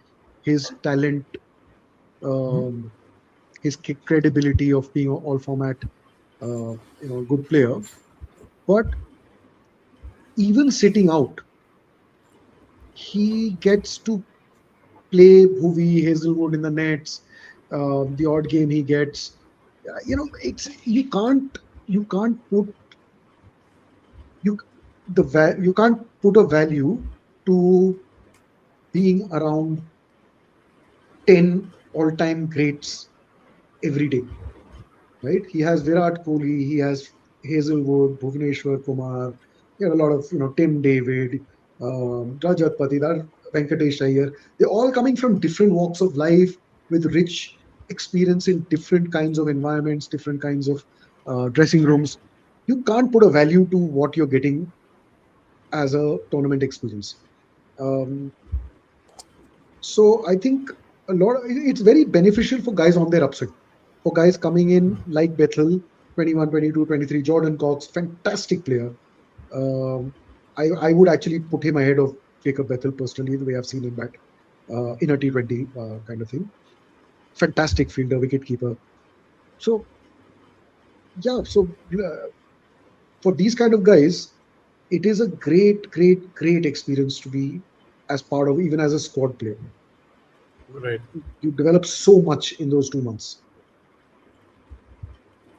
his talent, um, his credibility of being an all format, good player. But even sitting out, he gets to play Bhuvi, Hazelwood in the nets, the odd game he gets. It's you can't put you you can't put a value to being around 10 all-time greats every day, right? He has Virat Kohli, he has Hazelwood, Bhuvaneshwar Kumar, he had a lot of, Tim David, Rajat Patidar, Venkatesh Iyer. They're all coming from different walks of life with rich experience in different kinds of environments, different kinds of dressing rooms. You can't put a value to what you're getting as a tournament experience. Um, So I think it's very beneficial for guys on their upswing. For guys coming in like Bethel, 21, 22, 23, Jordan Cox, fantastic player. Um, I would actually put him ahead of Jacob Bethel personally, the way I've seen him bat in a T20 kind of thing. Fantastic fielder, wicket keeper. So yeah, so for these kind of guys, it is a great, great, great experience to be as part of, even as a squad player. Right. You develop so much in those 2 months.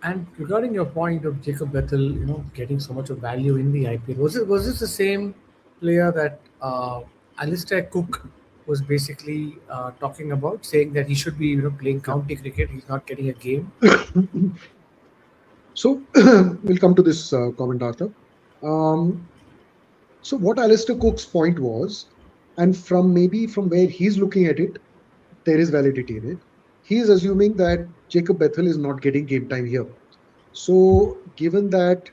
And regarding your point of Jacob Bethel, getting so much of value in the IPL, was this the same player that Alistair Cook was basically talking about, saying that he should be playing Yeah. county cricket, he's not getting a game? So we'll come to this comment, Arthur. Um, so what Alistair Cook's point was, and from maybe from where he's looking at it, there is validity in it. He is assuming that Jacob Bethel is not getting game time here. So, given that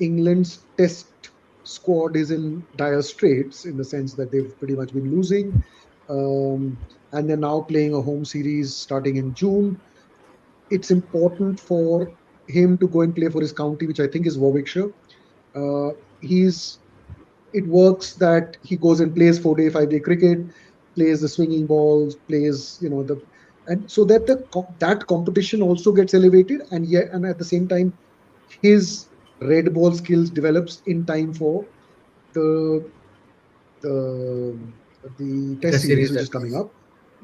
England's test squad is in dire straits in the sense that they've pretty much been losing, um, and they're now playing a home series starting in June, it's important for him to go and play for his county, which I think is Warwickshire. He's It works that he goes and plays 4 day, 5 day cricket, plays the swinging balls, plays the and so that that competition also gets elevated, and yet and at the same time his red ball skills develops in time for the the the The test test series series which that is coming up,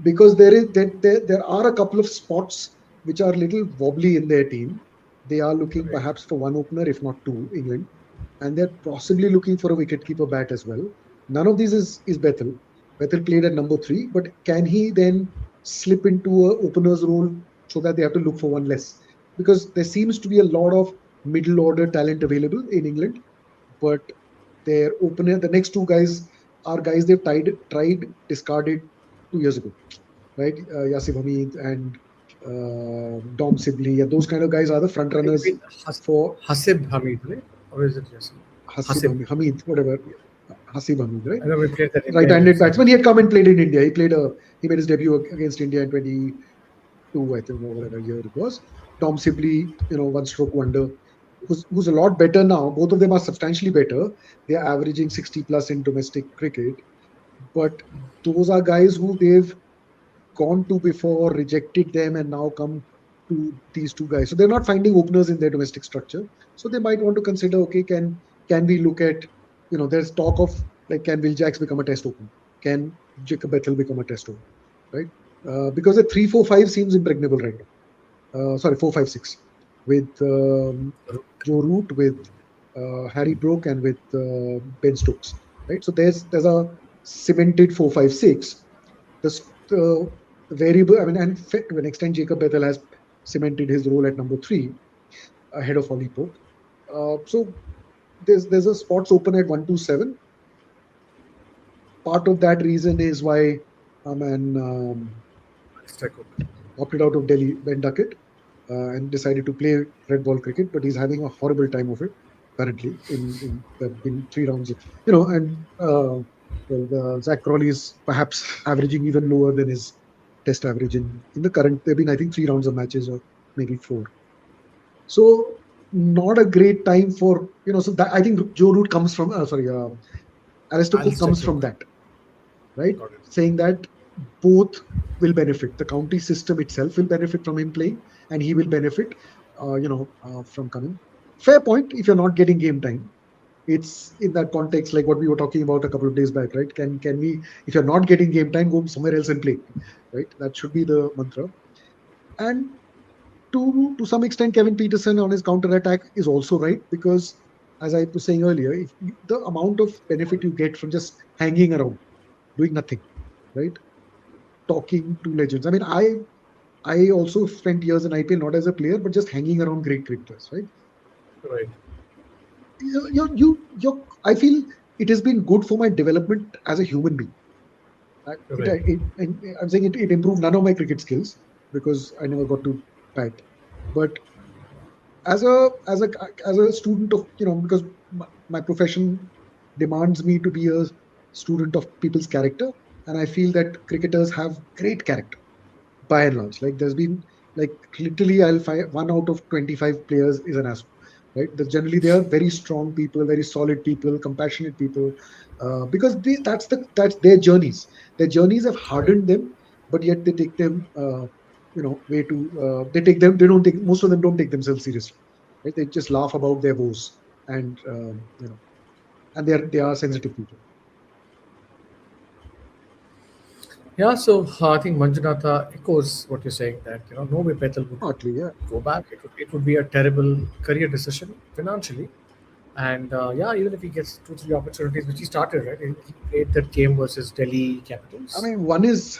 because there are a couple of spots which are little wobbly in their team. They are looking right. perhaps for one opener, if not two, England, and they're possibly looking for a wicketkeeper bat as well. None of these is Bethel. Bethel played at number three, but can he then slip into a opener's role so that they have to look for one less? Because there seems to be a lot of middle order talent available in England, but their opener, the next two guys are guys they've tried, discarded 2 years ago, right? Yasib Hamid and Dom Sibley, and those kind of guys are the front I think you runners mean for Hasib Hamid, right? Or is it Yasin? Hasib Hasib. Hamid, whatever. Hasib Hamid, right? I know we played that India-England Right-handed batsman. He series. had come and played in India. He made his debut against India in 22, I think, or whatever year it was. Tom Sibley, one stroke wonder, who's a lot better now. Both of them are substantially better. They are averaging 60 plus in domestic cricket. But those are guys who they've gone to before, rejected them, and now come to these two guys. So they're not finding openers in their domestic structure. So they might want to consider, okay, can we look at, there's talk of like, can Will Jacks become a test opener? Can Jacob Bethel become a test opener? Right? Because the 3-4-5 seems impregnable right now. Sorry, 4-5-6 with Joe Root, with Harry Brook, and with Ben Stokes. Right? So there's a cemented 4-5-6. The variable, I mean, and to an extent, Jacob Bethel has cemented his role at number three ahead of Ollie Pope. So there's a spots open at 127. Part of that reason is why man Strike open. opted out of Delhi, Ben Duckett, and decided to play red ball cricket, but he's having a horrible time of it currently. In there have been 3 rounds, and Zach Crawley is perhaps averaging even lower than his test average in the current. There've been, I think, 3 rounds of matches, or maybe four. So not a great time for So that, I think Joe Root comes from sorry, Alistair Cook Alistair comes from Cook. that, right? Got it. Saying that both will benefit. The county system itself will benefit from him playing, and he will benefit, from coming. Fair point. If you're not getting game time, it's in that context, like what we were talking about a couple of days back, right? Can we, if you're not getting game time, go somewhere else and play, right? That should be the mantra. And to some extent, Kevin Peterson on his counter attack is also right, because as I was saying earlier, if the amount of benefit you get from just hanging around, doing nothing, right? Talking to legends. I mean, I also spent years in IPL, not as a player, but just hanging around great cricketers, right? Right. I feel it has been good for my development as a human being. Right. And I'm saying it improved none of my cricket skills because I never got to bat. But as a student of, because my profession demands me to be a student of people's character, and I feel that cricketers have great character by and large. Like there's been like literally I'll find 1 out of 25 players is an asshole, right? Generally they are very strong people, very solid people, compassionate people, because that's their journeys. Their journeys have Right. hardened them, but yet they take them, way to they take them. They don't take Most of them don't take themselves seriously, right? They just laugh about their woes, and and they are Right. sensitive people. Yeah, so I think Manjunatha echoes what you're saying, that no way Bethel would Partly, yeah. go back. It would be a terrible career decision financially, and yeah, even if he gets 2 3 opportunities, which he started, right, he played that game versus Delhi I Capitals. mean, one is,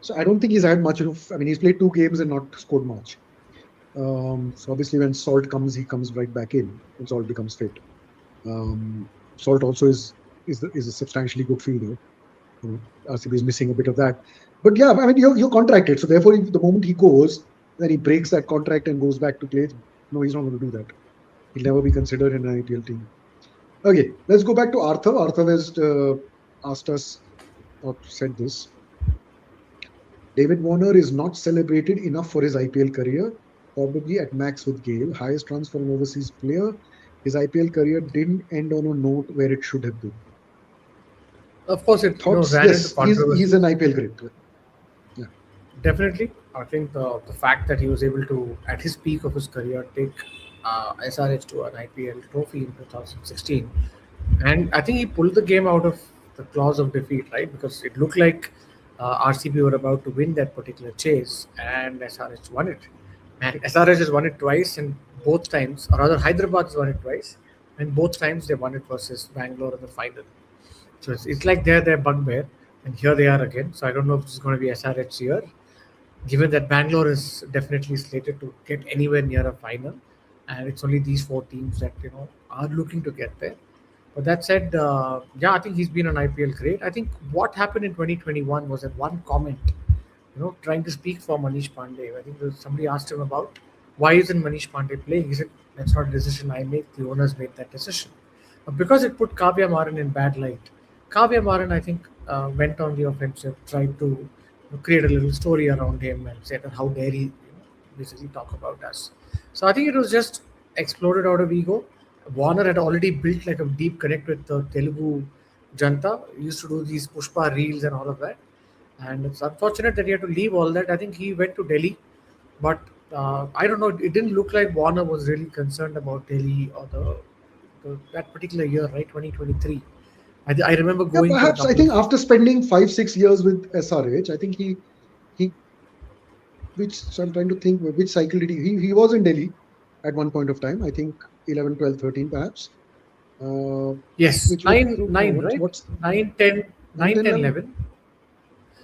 so I don't think he's had much of. I mean, he's played 2 games and not scored much. So obviously, when Salt comes, he comes right back in, and Salt becomes fit. Salt also is a substantially good fielder. RCB is missing a bit of that. But yeah, I mean, you're contracted. So therefore, if the moment he goes, then he breaks that contract and goes back to play. No, he's not going to do that. He'll never be considered in an IPL team. Okay, let's go back to Arthur. Arthur has asked us or said this. David Warner is not celebrated enough for his IPL career, probably at max with Gale. Highest runs for an overseas player. His IPL career didn't end on a note where it should have been. Of course, it Thoughts? ran into Yes, he's controversy. an IPL great. Yeah. Definitely, I think the fact that he was able to, at his peak of his career, take SRH to an IPL trophy in 2016, and I think he pulled the game out of the claws of defeat, right? Because it looked like RCB were about to win that particular chase, and SRH won it. And SRH has won it twice, and both times, or rather, Hyderabad has won it twice, and both times they won it versus Bangalore in the final. So it's like they're their bugbear, and here they are again. So I don't know if this is going to be SRH year, given that Bangalore is definitely slated to get anywhere near a final, and it's only these four teams that are looking to get there. But that said, yeah, I think he's been an IPL great. I think what happened in 2021 was that one comment, trying to speak for Manish Pandey. I think somebody asked him about why isn't Manish Pandey playing. He said that's not a decision I make. The owners made that decision. Because it put Kavya Maran in bad light. Kavya Maran, I think, went on the offensive, tried to create a little story around him and said that how dare he basically talk about us. So I think it was just exploded out of ego. Warner had already built like a deep connect with the Telugu Janta. He used to do these Pushpa reels and all of that. And it's unfortunate that he had to leave all that. I think he went to Delhi, but I don't know. It didn't look like Warner was really concerned about Delhi or that particular year, right? 2023. I remember Yeah, going to a perhaps I couple of. think after spending 5 6 years with SRH, I think he which so I'm trying to think which cycle did he was in Delhi at one point of time. I think 11, 12, 13, perhaps. Uh, Yes, which would 9, no 9, right? what's 9, 10, 9, 9, 10, 10, 11? 11.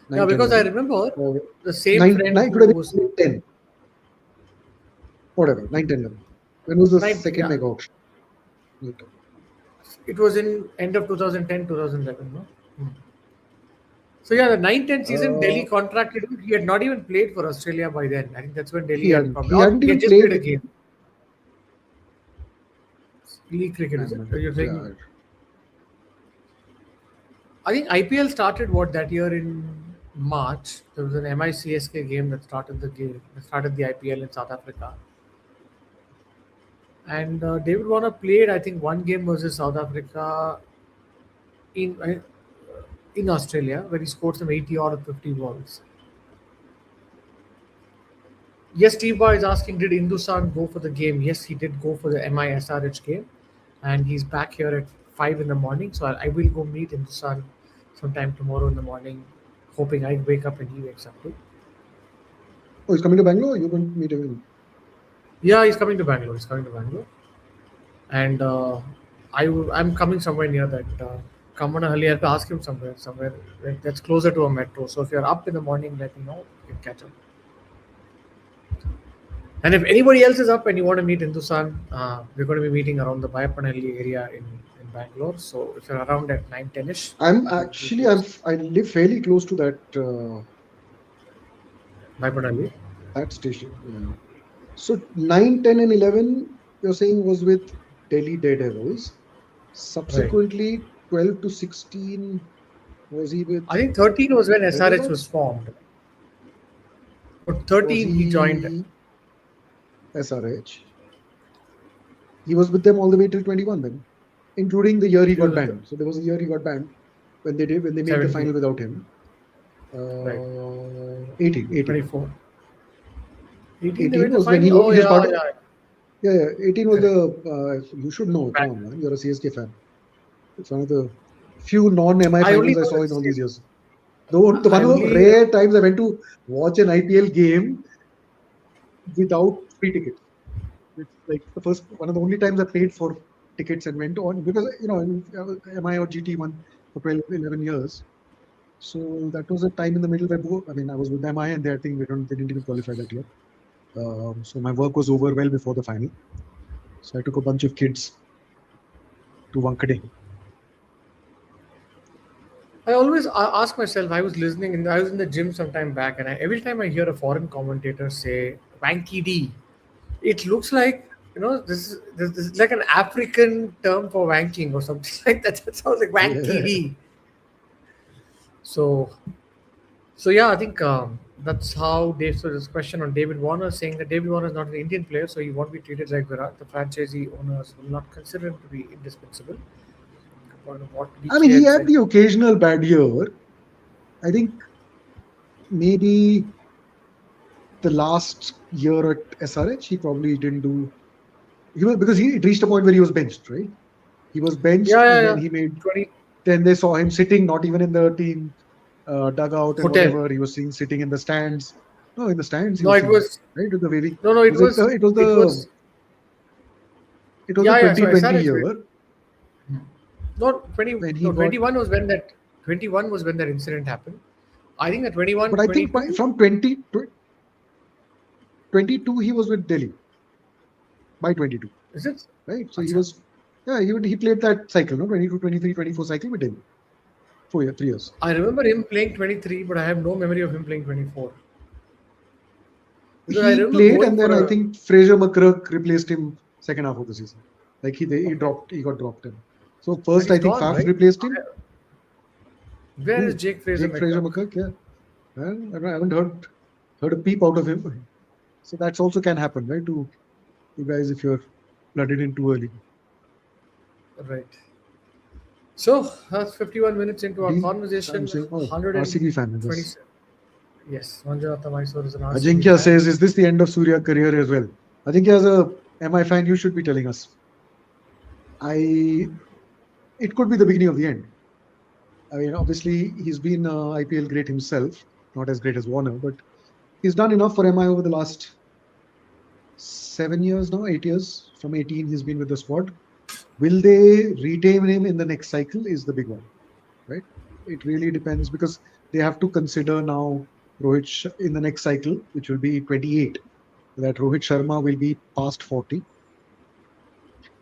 Yeah, 9, 10, because I 11. remember Uh, the same 9, friend 9 who could have was been 10, whatever, 9, 10, 11. When was the 9. second Yeah, mega auction? Later. it was in end of 2010, 2011. No. Hmm. So yeah, the 9-10 season, Delhi Uh, contracted him. He had not even played for Australia by then. I think that's when Delhi he had hadn't. probably, He or hadn't he had even just played a played. game. League cricket, is it? You're saying? Yeah, I think IPL started what that year in March. There was an MICSK game that started the game, that started the IPL in South Africa. And David Warner played, I think, one game versus South Africa in Australia, where he scored some 80 or 50 balls. Yes, Steve Boy is asking, did Indusan go for the game? Yes, he did go for the MISRH game, and he's back here at 5 in the morning. So I will go meet Indusan sometime tomorrow in the morning, hoping I wake up and he wakes up too. oh, he's coming to Bangalore. You're going to meet him in. Yeah, he's coming to Bangalore. He's coming to Bangalore, and I'm coming somewhere near that. Kamanahalli, I have to ask him somewhere that's closer to a metro. So if you're up in the morning, let me know. We can catch up. And if anybody else is up and you want to meet Hindusan, we're going to be meeting around the Bayapanalli area in Bangalore. So if you're around at 9 10 ish, I'm we'll actually close. I live fairly close to Bayapanalli. that station. Yeah. So 9, 10, and 11, you're saying was with Delhi Daredevils. Right. Subsequently, 12 to 16, was he with I think 13 was when SRH Hyderabad? was formed. So Was 13 he joined. he SRH? He was with them all the way till 21 then, including the year he He was got with the banned. So there was a year he got banned when they made the 17. final without him. Right. 18, 18. 24. 18 they 18 made the was when final. Oh, he was yeah, part of. yeah. Yeah, yeah. 18 was Correct. the. You should know. Come Back. on, man. You're a CSK fan. It's one of the few non-MI I only finals I know saw that in all these years. The I one of the only. rare times I went to watch an IPL game without free tickets. It's like the first one of the only times I paid for tickets and went on because MI or GT won for 12, 11 years. So that was a time in the middle where both, I mean, I was with MI and I think they didn't even qualify that year. So my work was over well before the final. So I took a bunch of kids to Wankhede. ask myself. I was listening, and I was in the gym some time back, and every time I hear a foreign commentator say "wanky D," it looks like this is like an African term for wanking or something like that. That sounds like wanky Yeah, D. So So yeah, I think that's how Dave. So this question on David Warner saying that David Warner is not an Indian player, so he won't be treated like Virat. The franchisee owners will not consider him to be indispensable. According to what I mean, he BK had had said. the occasional bad year. I think maybe the last year at SRH, he probably didn't do. He was because he it reached a point where he was benched, right? He was benched, Yeah, and yeah, then yeah. he made. 20 Then they saw him sitting, not even in the team dugout and hotel. whatever. He was seen sitting in the stands. No, in the stands he No, was it seen, was right? With the wavy. no, no. It Was it? was it was It was the yeah, yeah. So 2020 SRH. year No, 20. when he No, got. 21 was when that 21 was when that incident happened. I think that 21, But I think 22. from 2022 he was with Delhi by 22, Is it? right? So he Acha. was. Yeah, he played that cycle, no, 22, 23, 24 cycle with Delhi. 4 years, 3 years. I remember him playing 23, but I have no memory of him playing 24. Because I He remember played, going and for then I a. think Fraser McCurk replaced him second half of the season. Like Okay. he got dropped in. So And first I he's think gone, Faf right? replaced him. Where is Who? Jake Fraser Jake Fraser McCurk? McCurk. Yeah, well, I haven't heard a peep out of him. So that's also can happen, right? To you guys if you're flooded in too early. Right. So that's 51 minutes into our These I'm conversation. saying, oh, RCB fan. This 127. Yes, Manjunatha Mysore is an RCB Ajinkya fan. says, is this the end of Surya career as well? I think as a MI fan, you should be telling us. I It could be the beginning of the end. I mean, obviously he's been IPL great himself, not as great as Warner, but he's done enough for MI over the last 7 years now, 8 years. From 18, he's been with the squad. Will they retain him in the next cycle? Is the big one, right? It really depends because they have to consider now in the next cycle, which will be 28. That Rohit Sharma will be past 40.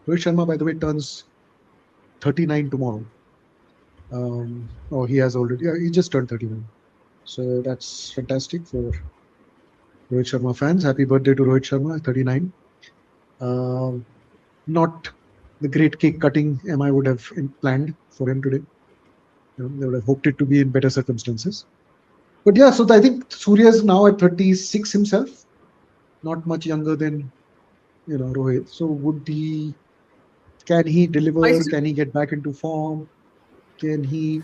Rohit Sharma, by the way, turns 39 tomorrow. Oh, he has already. Yeah, he just turned 39. So that's fantastic for Rohit Sharma fans. Happy birthday to Rohit Sharma, 39. Um, Not the great cake cutting MI would have planned for him today. They would have hoped it to be in better circumstances. But yeah, so I think Surya is now at 36 himself, not much younger than Rohit. So can he I deliver? see. Can he get back into form? Can he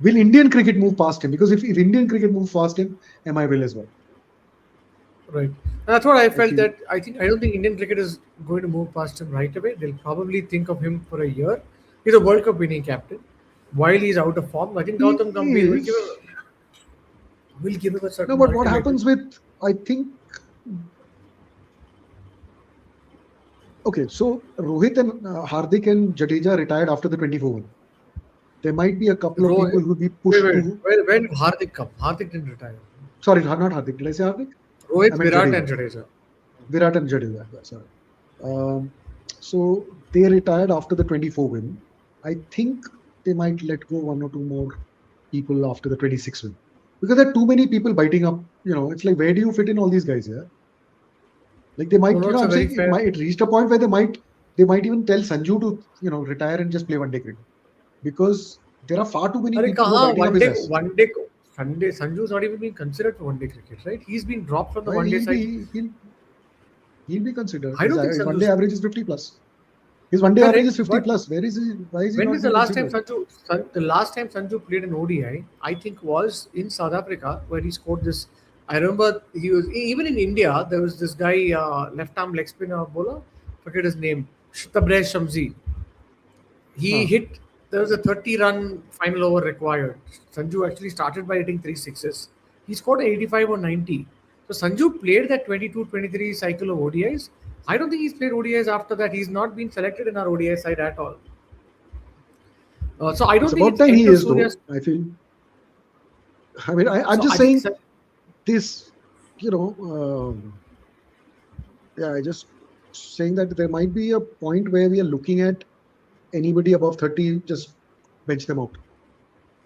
will Indian cricket move past him? Because if Indian cricket moves past him, MI will as well. Right. And that's what I I felt feel that I don't think Indian cricket is going to move past him right away. They'll probably think of him for a year. He's a World Cup winning captain. While he's out of form, I think he Gautam Gambhir is. will give him a No, certain but what ultimatum. happens with I think okay, so Rohit and Hardik and Jadeja retired after the 24 one. There might be a couple of people Rohit, who will be wait, pushed wait. to. When did Hardik come? Hardik didn't retire. Sorry, not Hardik. Did I say Hardik? I Rohit, meant Virat, and Jadeja. Jadeja. Virat and Jadeja. Yeah, sorry. Um, so they retired after the 24 win. I think they might let go one or two more people after the 26 win because there are too many people biting up. It's like where do you fit in all these guys here? Like they No, might, no, it's a I'm very saying fair. it reached a point where they might even tell Sanju to retire and just play one day cricket because there are far too many Arre people who are kaha, biting up his ass. Sunday, Sanju's not even being considered for one day cricket, right? He's been dropped from the Well, one day side. he'll be considered. I don't think His one day Sanju's average is 50 plus. His one day average is correct, 50 but plus. Where is he? Why is he when not is the being last time considered? The last time Sanju played an ODI, I think was in South Africa where he scored this. I remember he was even in India. There was this guy, left arm leg spinner bowler, forget his name, Tabrez Shamsi. He Huh. hit. There was a 30-run final over required. Sanju actually started by hitting three sixes. He scored 85 or 90. So Sanju played that 22-23 cycle of ODIs. I don't think he's played ODIs after that. He's not been selected in our ODI side at all. So I It's don't think about it's time end he of is though. Surya's. I feel. I mean, I'm So just I think saying this. You know, yeah. I just saying that there might be a point where we are looking at anybody above 30, just bench them out.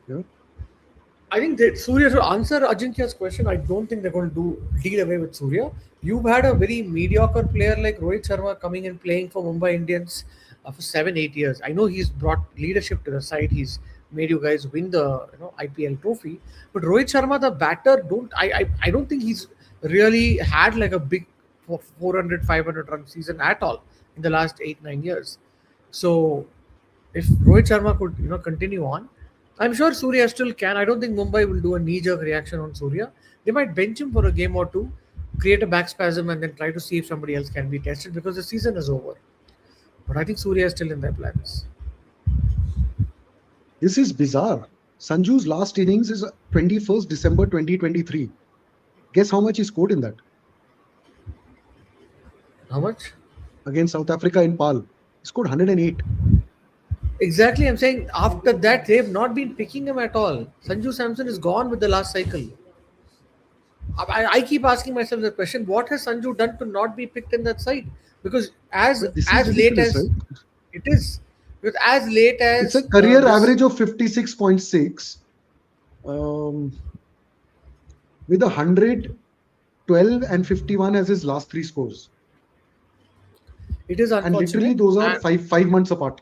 Yeah. I think that Surya, to answer Ajinkya's question, I don't think they're going to deal away with Surya. You've had a very mediocre player like Rohit Sharma coming and playing for Mumbai Indians for 7, 8 years. I know he's brought leadership to the side. He's made you guys win the IPL trophy. But Rohit Sharma, the batter, I don't think he's really had like a big 400, 500 run season at all in the last 8, 9 years. So if Rohit Sharma could continue on, I'm sure Surya still can. I don't think Mumbai will do a knee-jerk reaction on Surya. They might bench him for a game or two, create a back spasm, and then try to see if somebody else can be tested because the season is over. But I think Surya is still in their plans. This is bizarre. Sanju's last innings is 21st December 2023. Guess how much he scored in that How much? against South Africa in Pal? He scored 108. Exactly, I'm saying after that they've not been picking him at all. Sanju Samson is gone with the last cycle. I keep asking myself the question: what has Sanju done to not be picked in that side? Because as But this is as late ridiculous, as right? it is, because as late It's a as career this average of 56.6 um, with 100, 12, and 51 as his last three scores. it is And literally, unfortunate. those are five months apart.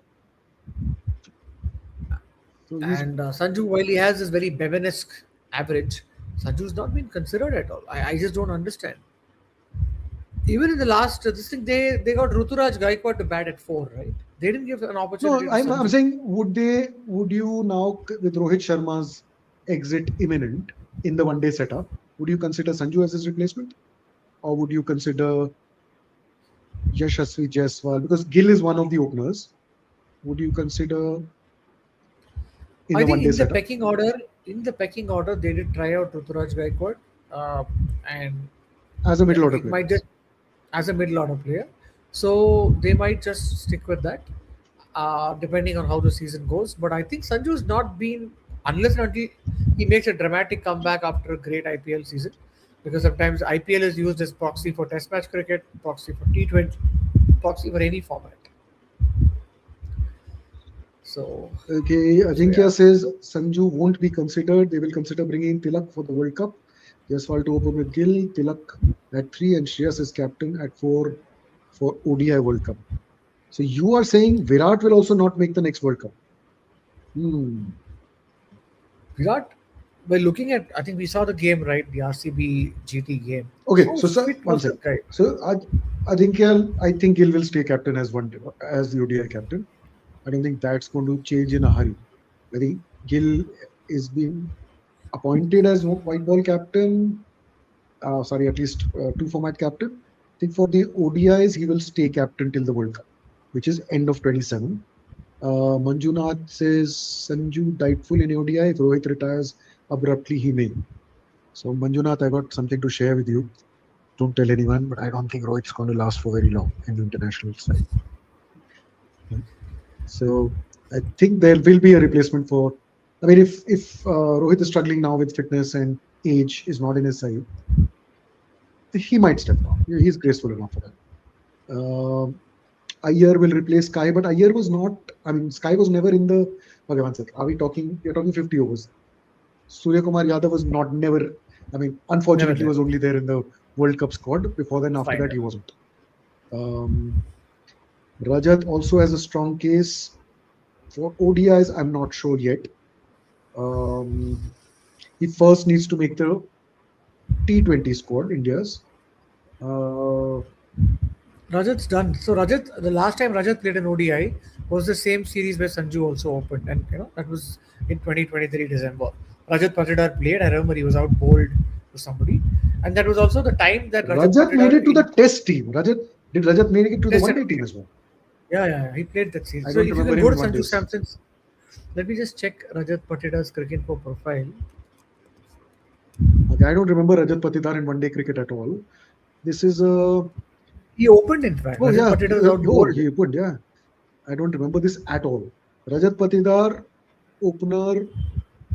So he's And Sanju, while he has this very Bevan-esque average, Sanju's not been considered at all. I just don't understand. Even in the last this thing, they got Ruturaj Gaikwad to bat at 4, right? They didn't give an opportunity no. to I'm Sanju. saying, would you now with Rohit Sharma's exit imminent in the one-day setup? Would you consider Sanju as his replacement, or would you consider Yashasvi Jaiswal? Because Gill is one of the openers. Would you consider in I the think one-day setup in the pecking order, they did try out Ruturaj Gaikwad, and as a middle order it player? might just as a middle order player. So they might just stick with that, depending on how the season goes. But I think Sanju's not been, unless and until he makes a dramatic comeback after a great IPL season, because sometimes IPL is used as proxy for Test match cricket, proxy for T20, proxy for any format. So, Okay, so yeah. Ajinkya says Sanju won't be considered. They will consider bringing Tilak for the World Cup. Jaiswal to open with Gill, Tilak at 3, and Shreyas is captain at 4 for ODI World Cup. So you are saying Virat will also not make the next World Cup? Hmm. Virat, by looking at, I think we saw the game, right? The RCB GT game. Okay, How so sir, fit one was sec. that guy? So I think Gill will stay captain as as the ODI captain. I don't think that's going to change in a hurry. I think Gill is being appointed as white ball captain. Sorry, at least two format captain. I think for the ODIs, he will stay captain till the World Cup, which is end of 27. Manjunath says Sanju doubtful in ODI. If Rohit retires abruptly, he may. So Manjunath, I got something to share with you. Don't tell anyone, but I don't think Rohit's going to last for very long in the international side. So I think there will be a replacement for. I mean, if Rohit is struggling now with fitness and age is not in his side, he might step down. He's graceful enough for that. Iyer will replace Sky, but Iyer was not. I mean, Sky was never in the. Okay, one sec. Are we talking? We're talking 50 overs. Surya Kumar Yadav was not never. I mean, Never unfortunately, there. was only there in the World Cup squad. Before then, after that, Final. he wasn't. Um, Rajat also has a strong case for ODIs. I'm not sure yet. Um, he first needs to make the T20 squad, India's. Uh, Rajat's done. So Rajat, the last time Rajat played an ODI was the same series where Sanju also opened, and that was in 2023 December. Rajat Patidar played. I remember he was out bowled to somebody, and that was also the time that Rajat Rajat made Patidar it to the in test team. Rajat make it to the Test one and day ODI. team as well? Yeah, he played that series. I So don't if you remember can him go to in one Sanju days. Samson's, let me just check Rajat Patidar's cricket for profile. Okay, I don't remember Rajat Patidar in one day cricket at all. This is a He opened, in fact. oh Rajat yeah, Patidar was out oh bowled. he would yeah. I don't remember this at all. Rajat Patidar opener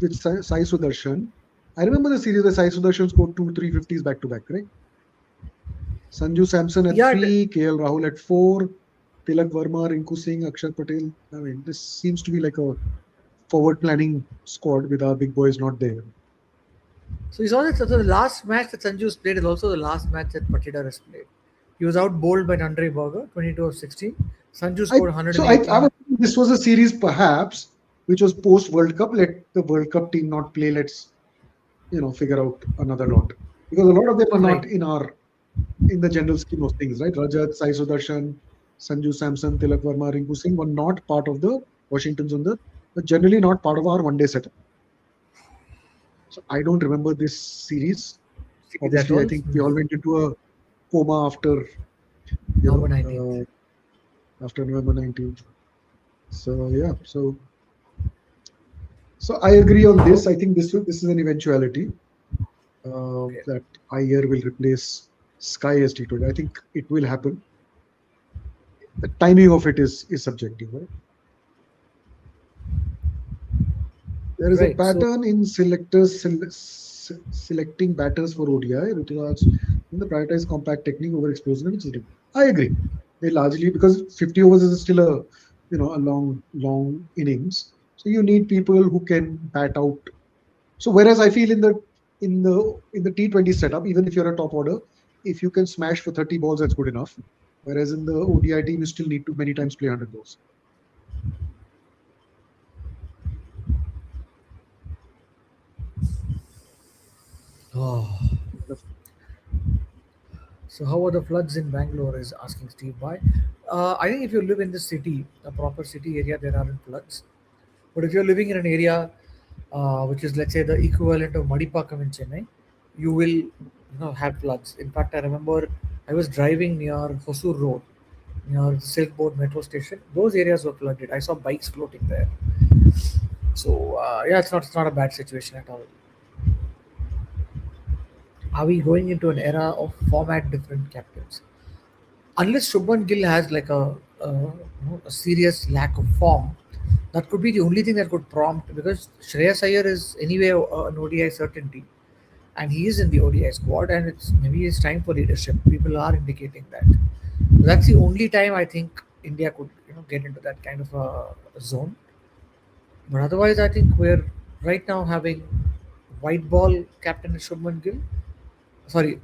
with Sai Sudarshan. I remember the series where Sai Sudarshan scored two 350s back to back, correct? Sanju Samson at Yeah, 3, KL Rahul at 4, Tilak Verma, Rinku Singh, Akshat Patel. I mean, this seems to be like a forward planning squad with our big boys not there. So you saw that, so the last match that Sanju's played is also the last match that Patidar has played. He was out bowled by Andre Berger, 22 of 16. Sanju I scored so I 118. was thinking this was a series perhaps which was post World Cup. Let the World Cup team not play. Let's figure out another lot because a lot of them are Right. not in the general scheme of things, right? Rajat, Sai Sudarshan, Sanju Samson, Tilak Verma, Rinku Singh were not part of the Washington Sundar, but generally not part of our one day setup. So I don't remember this series. See that Obviously, I all? think we all went into a coma you November know, 19th. after November 19th. So yeah, so I agree on this. I think this is an eventuality Okay. that IR will replace Sky as T20. I think it will happen. The timing of it is subjective, right? There is a Right. So, pattern in selecting batters for ODI with regards in the prioritized compact technique over explosion and cheating. I agree. They largely because 50 overs is still a long innings. So you need people who can bat out. So whereas I feel in the T20 setup, even if you're a top order, if you can smash for 30 balls, that's good enough. Whereas in the ODI team, you still need to many times play 100 balls. oh. So how are the floods in Bangalore? Is asking Steve By. I think if you live in the city, a proper city area, there aren't floods. But if you're living in an area which is, let's say, the equivalent of Madipakam in Chennai, you will have floods. In fact, I remember I was driving near Hosur Road, near the Silk Board metro station. Those areas were flooded. I saw bikes floating there. So yeah, it's not a bad situation at all. Are we going into an era of format different captains? Unless Shubman Gill has like a serious lack of form, that could be the only thing that could prompt because Shreyas Iyer is anyway an ODI certainty, and he is in the ODI squad, and maybe it's time for leadership. People are indicating that. That's the only time I think India could get into that kind of a zone. But otherwise, I think we're right now having white ball captain is Shubman Gill. Sorry,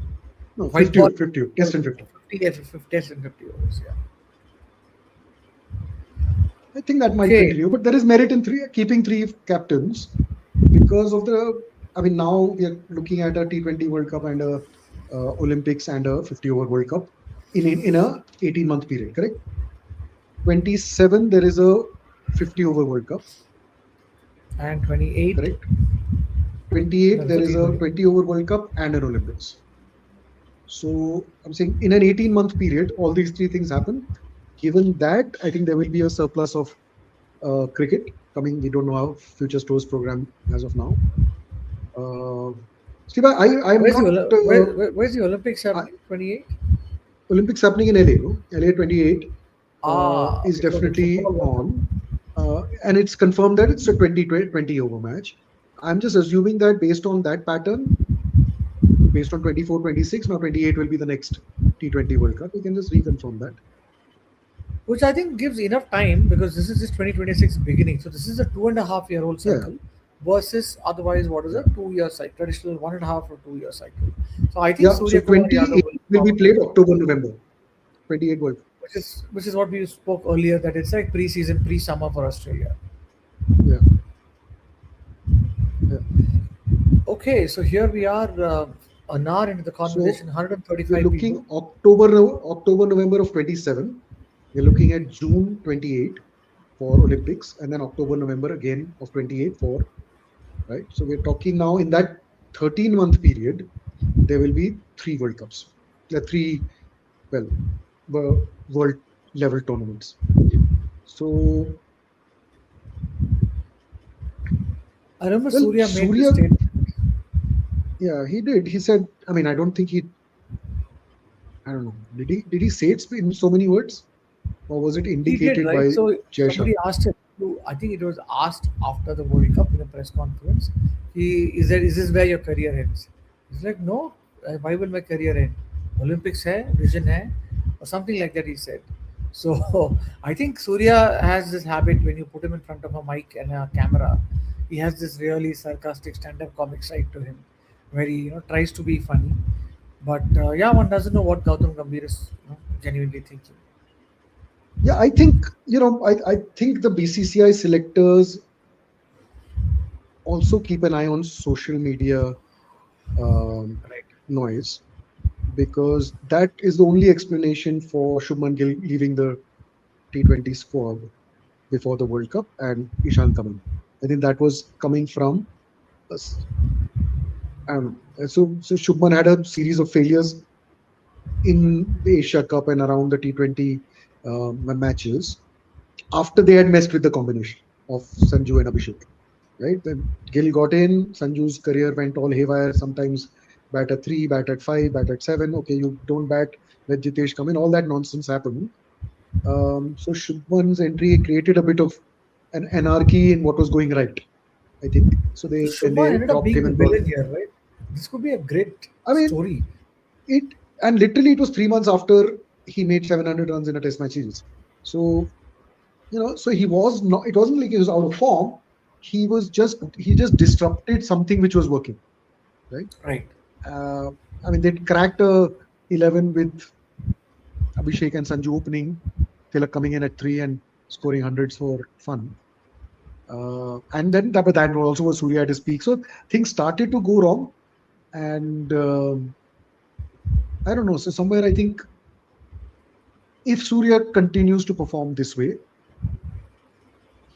No, white 50, ball 50, test and 50. 50 and 50 test and 50 overs. Yeah. I think that might Okay. continue, but there is merit in keeping three captains because of the. I mean, now we are looking at a T20 World Cup and a Olympics and a 50 over World Cup in a 18-month period. Correct. 27 there is a 50 over World Cup. And 28, Correct. 28 that was there a is a T20. 20 over World Cup and an Olympics. So I'm saying in an 18-month period, all these three things happen. Given that, I think there will be a surplus of cricket coming. We don't know how future stores program as of now. Uh, Steve, I'm Where's the not. where's the Olympics I, happening? 28. Olympics happening in LA. No? LA 28 is Okay, so the definitely football World Cup. on, and it's confirmed that it's a 20 over match. I'm just assuming that based on that pattern, based on 24, 26, now 28 will be the next T20 World Cup. We can just reconfirm that. Which I think gives enough time because this is just 2026 beginning. So this is a 2.5-year-old Yeah, cycle versus otherwise what is yeah, a 2 year cycle, traditional 1.5 or 2 year cycle. So I think yeah. So Surya Kumar Yadav 28 will will be probably, played October, November. 28 World Cup. which is what we spoke earlier that it's like pre-season, pre-summer for Australia. Yeah, yeah. Okay, so here we are, an hour into the conversation, So we're 135 people. looking October, November of 27. We're looking at June 28 for Olympics, and then October, November again of 28 for right. So we're talking now in that 13-month period, there will be three World Cups. There are three, well, world level tournaments. So, I remember well, Surya made this Surya, statement. yeah, he did. He said, I mean, I don't think I don't know, did he say it in so many words, or was it He did, indicated right? by So Jaisha? somebody asked him. I think it was asked after the World Cup in a press conference. Is this where your career ends? He's like, no. Why will my career end? Olympics hai, vision hai, or something like that. He said. So I think Surya has this habit when you put him in front of a mic and a camera, he has this really sarcastic stand-up comic side to him, where he tries to be funny, but yeah, one doesn't know what Gautam Gambhir is genuinely thinking. Yeah, I think I think the BCCI selectors also keep an eye on social media um, Right. noise, because that is the only explanation for Shubman Gill leaving the T20 squad before the World Cup and Ishan coming. I think that was coming from us. So Shubman had a series of failures in the Asia Cup and around the T20 matches after they had messed with the combination of Sanju and Abhishek. Right? Then Gill got in. Sanju's career went all haywire. Sometimes bat at three, bat at five, bat at seven. Okay, you don't bat. Let Jitesh come in. All that nonsense happened. So Shubman's entry created a bit of an anarchy in what was going right, I think. So So they Shubman ended up dropped being him the and brought. villain here, right? This could be a great I mean, story. it and literally it was 3 months after he made 700 runs in a Test match series. So so he was not. It wasn't like he was out of form. He just disrupted something which was working, right? Right. Uh, I mean, they cracked a 11 with Abhishek and Sanju opening, Tilak coming in at three and scoring hundreds for fun. And then that also was Surya at his peak. So things started to go wrong, and I don't know. So somewhere I think if Surya continues to perform this way,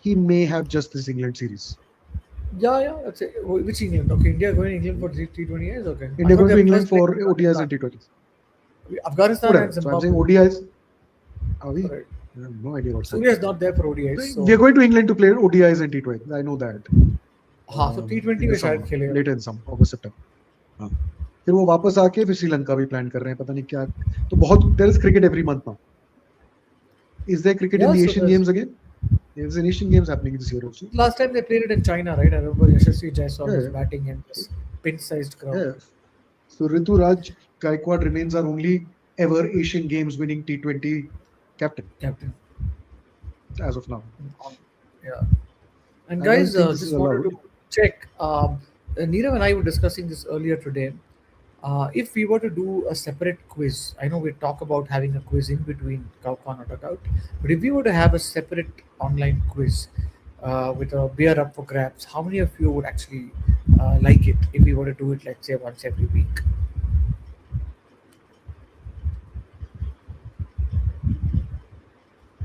he may have just this England series. Yeah, yeah. That's it. Which England? Okay, India going to England for T20 years. Okay, I India thought going to they're England first playing for ODIs Afghanistan. and T20s. Afghanistan and Whatever. So I'm saying Zimbabwe. ODIs. Are we? Right. I have no idea what's Surya happening. is not there for So ODIs, we so are going to England to play ODIs and T20. I know that. हाँ so In T20 the में summer, शायद खेलेगा. later in summer, August September. हाँ. फिर वो वापस आके फिर श्रीलंका भी प्लान कर रहे हैं पता नहीं क्या. तो बहुत there is cricket every month now. Is there cricket in Yeah, the so Asian there's Games again? There's an Asian Games happening this year also. last time they played it in China, right? I remember Yashasvi Jaiswal was Yeah, batting in this pin-sized crowd. yeah. So Ritu Raj Gaikwad remains our only ever Asian Games winning T20 captain Captain. as of now. Yeah. And I don't guys, think this is just wanted allowed. to check. Neerav and I were discussing this earlier today. If we were to do a separate quiz, I know we talk about having a quiz in between Cowcon or Dugout, but if we were to have a separate online quiz with a beer up for grabs, how many of you would actually like it if we were to do it, let's say, once every week?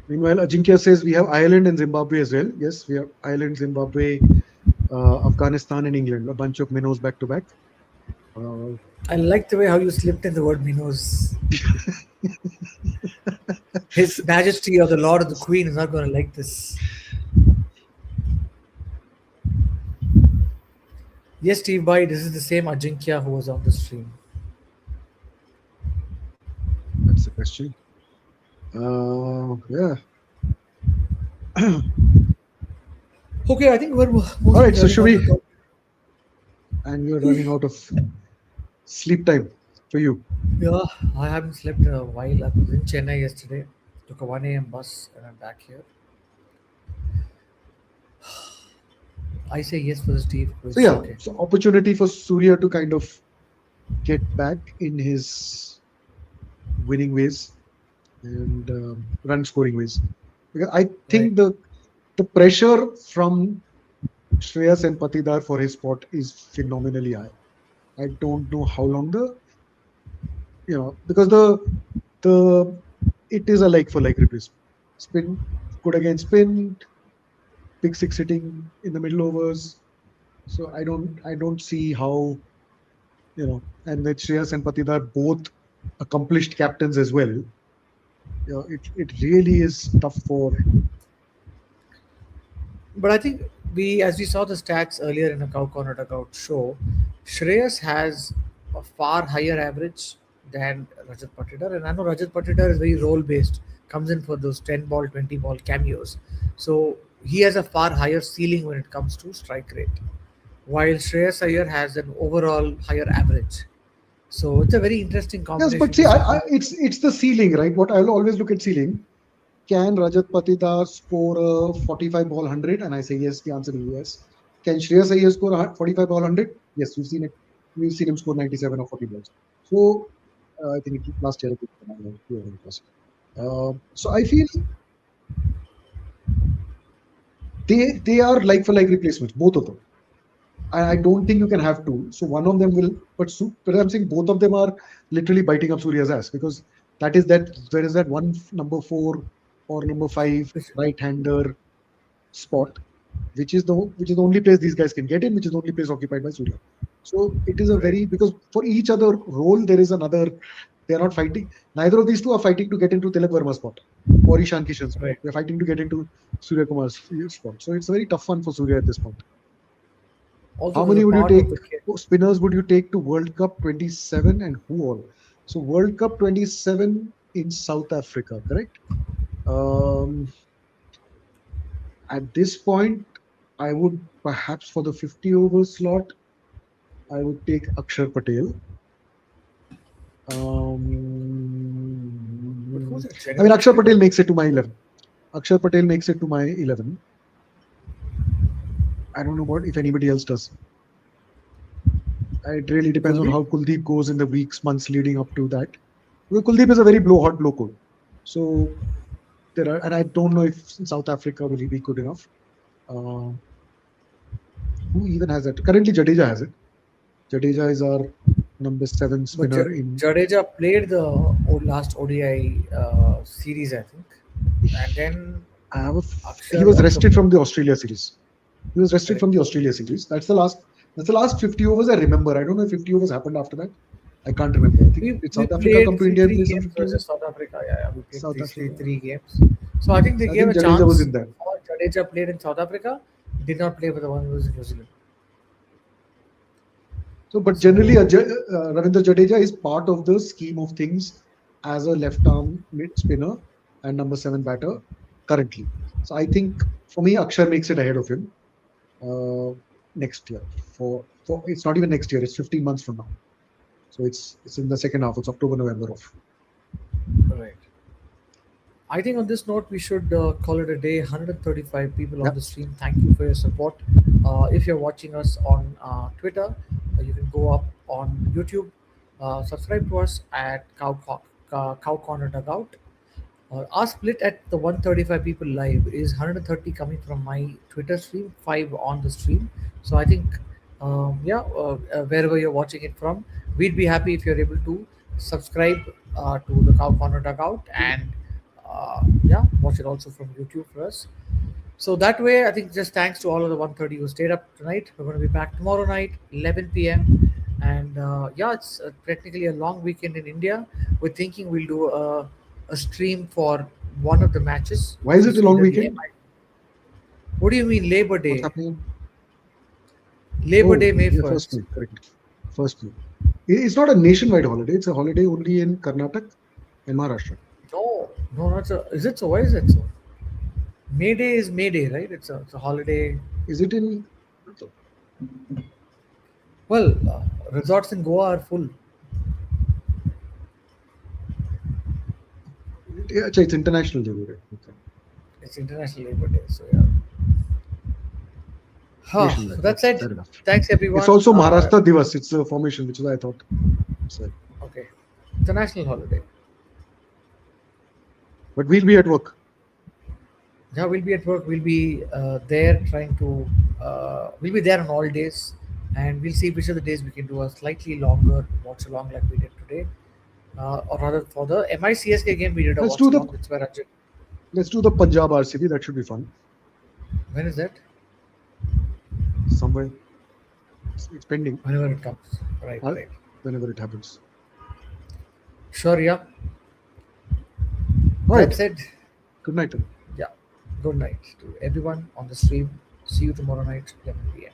Meanwhile, Ajinkya says we have Ireland and Zimbabwe as well. Yes, we have Ireland, Zimbabwe, Afghanistan, and England. A bunch of minnows back to back. Uh, I like the way how you slipped in the word Minos. His Majesty or the Lord or the Queen is not going to like this. Yes, Steve Boy, this is the same Ajinkya who was on the stream. that's the question. Yeah. Okay, I think we're All mostly right. So running should out of we? time. And we're running out of sleep time for you. Yeah, I haven't slept in a while. I was in Chennai yesterday. Took a 1 a.m. bus and I'm back here. I say yes for the Steve So quiz. yeah. Okay. So opportunity for Surya to kind of get back in his winning ways and run scoring ways. Because I Right. think the pressure from Shreyas and Patidar for his spot is phenomenally high. I don't know how long because the it is a like for like replacement. Spin good against spin, pick six hitting in the middle overs. So I don't see how and with Shreyas and Patidar both accomplished captains as well. It really is tough for. But I think as we saw the stats earlier in a Cow Corner Dugout show, Shreyas has a far higher average than Rajat Patidar. And I know Rajat Patidar is very role based, comes in for those 10 ball, 20 ball cameos. So he has a far higher ceiling when it comes to strike rate, while Shreyas Iyer has an overall higher average. So it's a very interesting Yes, but combination see, to see how. it's the ceiling, right? What I'll always look at ceiling. Can Rajat Patidar score a 45 ball 100? And I say yes. The answer is yes. Can Shreyas Iyer score a 45 ball 100? Yes, we've seen it. We've seen him score 97 or 40 balls. So I think last year it was. So I feel they are like for like replacements, both of them. I don't think you can have two. So one of them will, but I'm saying both of them are literally biting up Surya's ass because that there is that one number 4 or number 5 Which- right-hander spot, which is the only place these guys can get in, which is the only place occupied by Surya. So it is a Right. very because for each other role there is another. They are not fighting. Neither of these two are fighting to get into Tilak Verma's spot or Ishan Kishan's spot. Right. They're fighting to get into Surya Kumar's spot. So it's a very tough one for Surya at this point. Also, How there's a many would you part of take the kit. spinners would you take to World Cup 27 and who all? So World Cup 27 in South Africa, correct? Um, at this point, I would perhaps for the 50 over slot, I would take Akshar Patel. But who's Um, a I mean, genuine Akshar Patel spinner? makes it to my 11. Akshar Patel makes it to my 11. I don't know what if anybody else does. It really depends on Kuldeep? how Kuldeep goes in the weeks, months leading up to that. Well, Kuldeep is a very hot blow code. So there are, and I don't know if in South Africa will he be good enough. Uh, who even has that? Currently, Jadeja has it. Jadeja is our number 7 But spinner in. Jadeja played the last ODI series, I think, and then He Akshar was also rested played. from the Australia series. He was rested from Correct. the Australia series. That's the last. That's the last 50 overs I remember. I don't know if 50 overs happened after that. I can't remember. I think We did we South Africa come played to India and three play some games 50 versus overs? South Africa. Yeah, yeah, we played South three Africa. three games. So I think they I gave think a Jadeja was chance in that. for Jadeja played in South Africa. He did not play for the one who was in New Zealand. So, but generally, So Ravindra Jadeja is part of the scheme of things as a left arm mid spinner and number 7 batter currently. So, I think for me, Akshar makes it ahead of him uh, next year. For it's not even next year; it's 15 months from now. So it's in the second half. It's October, November off. right. I think on this note, we should call it a day. 135 people Yeah. on the stream. Thank you for your support. If you're watching us on Twitter, you can go up on YouTube. Subscribe to us at Cow Corner Dugout. Our split at the 135 people live is 130 coming from my Twitter stream, 5 on the stream. So I think, wherever you're watching it from, we'd be happy if you're able to subscribe to the Cow Corner Dugout and yeah, watch it also from YouTube for us. So that way, I think just thanks to all of the 130 who stayed up tonight. We're going to be back tomorrow night, 11 p.m. And yeah, it's technically a long weekend in India. We're thinking we'll do a stream for one of the matches, Why which is it a is long either the weekend? MI. What do you mean Labor What's Day? happening? Labor Day, Oh, May yeah, first 1st. May, correct. First May. It's not a nationwide holiday. It's a holiday only in Karnataka and Maharashtra. No, no, not so. Is it so? Why is it so? May Day is May Day, right? It's a holiday. Is it in? Well, resorts in Goa are full. Yeah, it's International Labor Day. Okay. It's International Labor Day, so yeah. So Nationwide. that Okay, said, fair enough. thanks It's everyone. also Maharashtra Divas. It's a formation, which is what I thought. So, Okay, it's a national holiday. but we'll be at work. Yeah, we'll be at work. We'll be there trying to. We'll be there on all days, and we'll see which of the days we can do a slightly longer watch along like we did today. Or rather, for the MICSK game, we did a Let's watch do the along. That's where Arjun. let's do the Punjab RCB. That should be fun. When is that? Somewhere it's pending. Whenever it comes. Right, Uh, right. whenever it happens. Sure, yeah. All That right. said, Good night. yeah. Good night to everyone on the stream. See you tomorrow night, 11 p.m.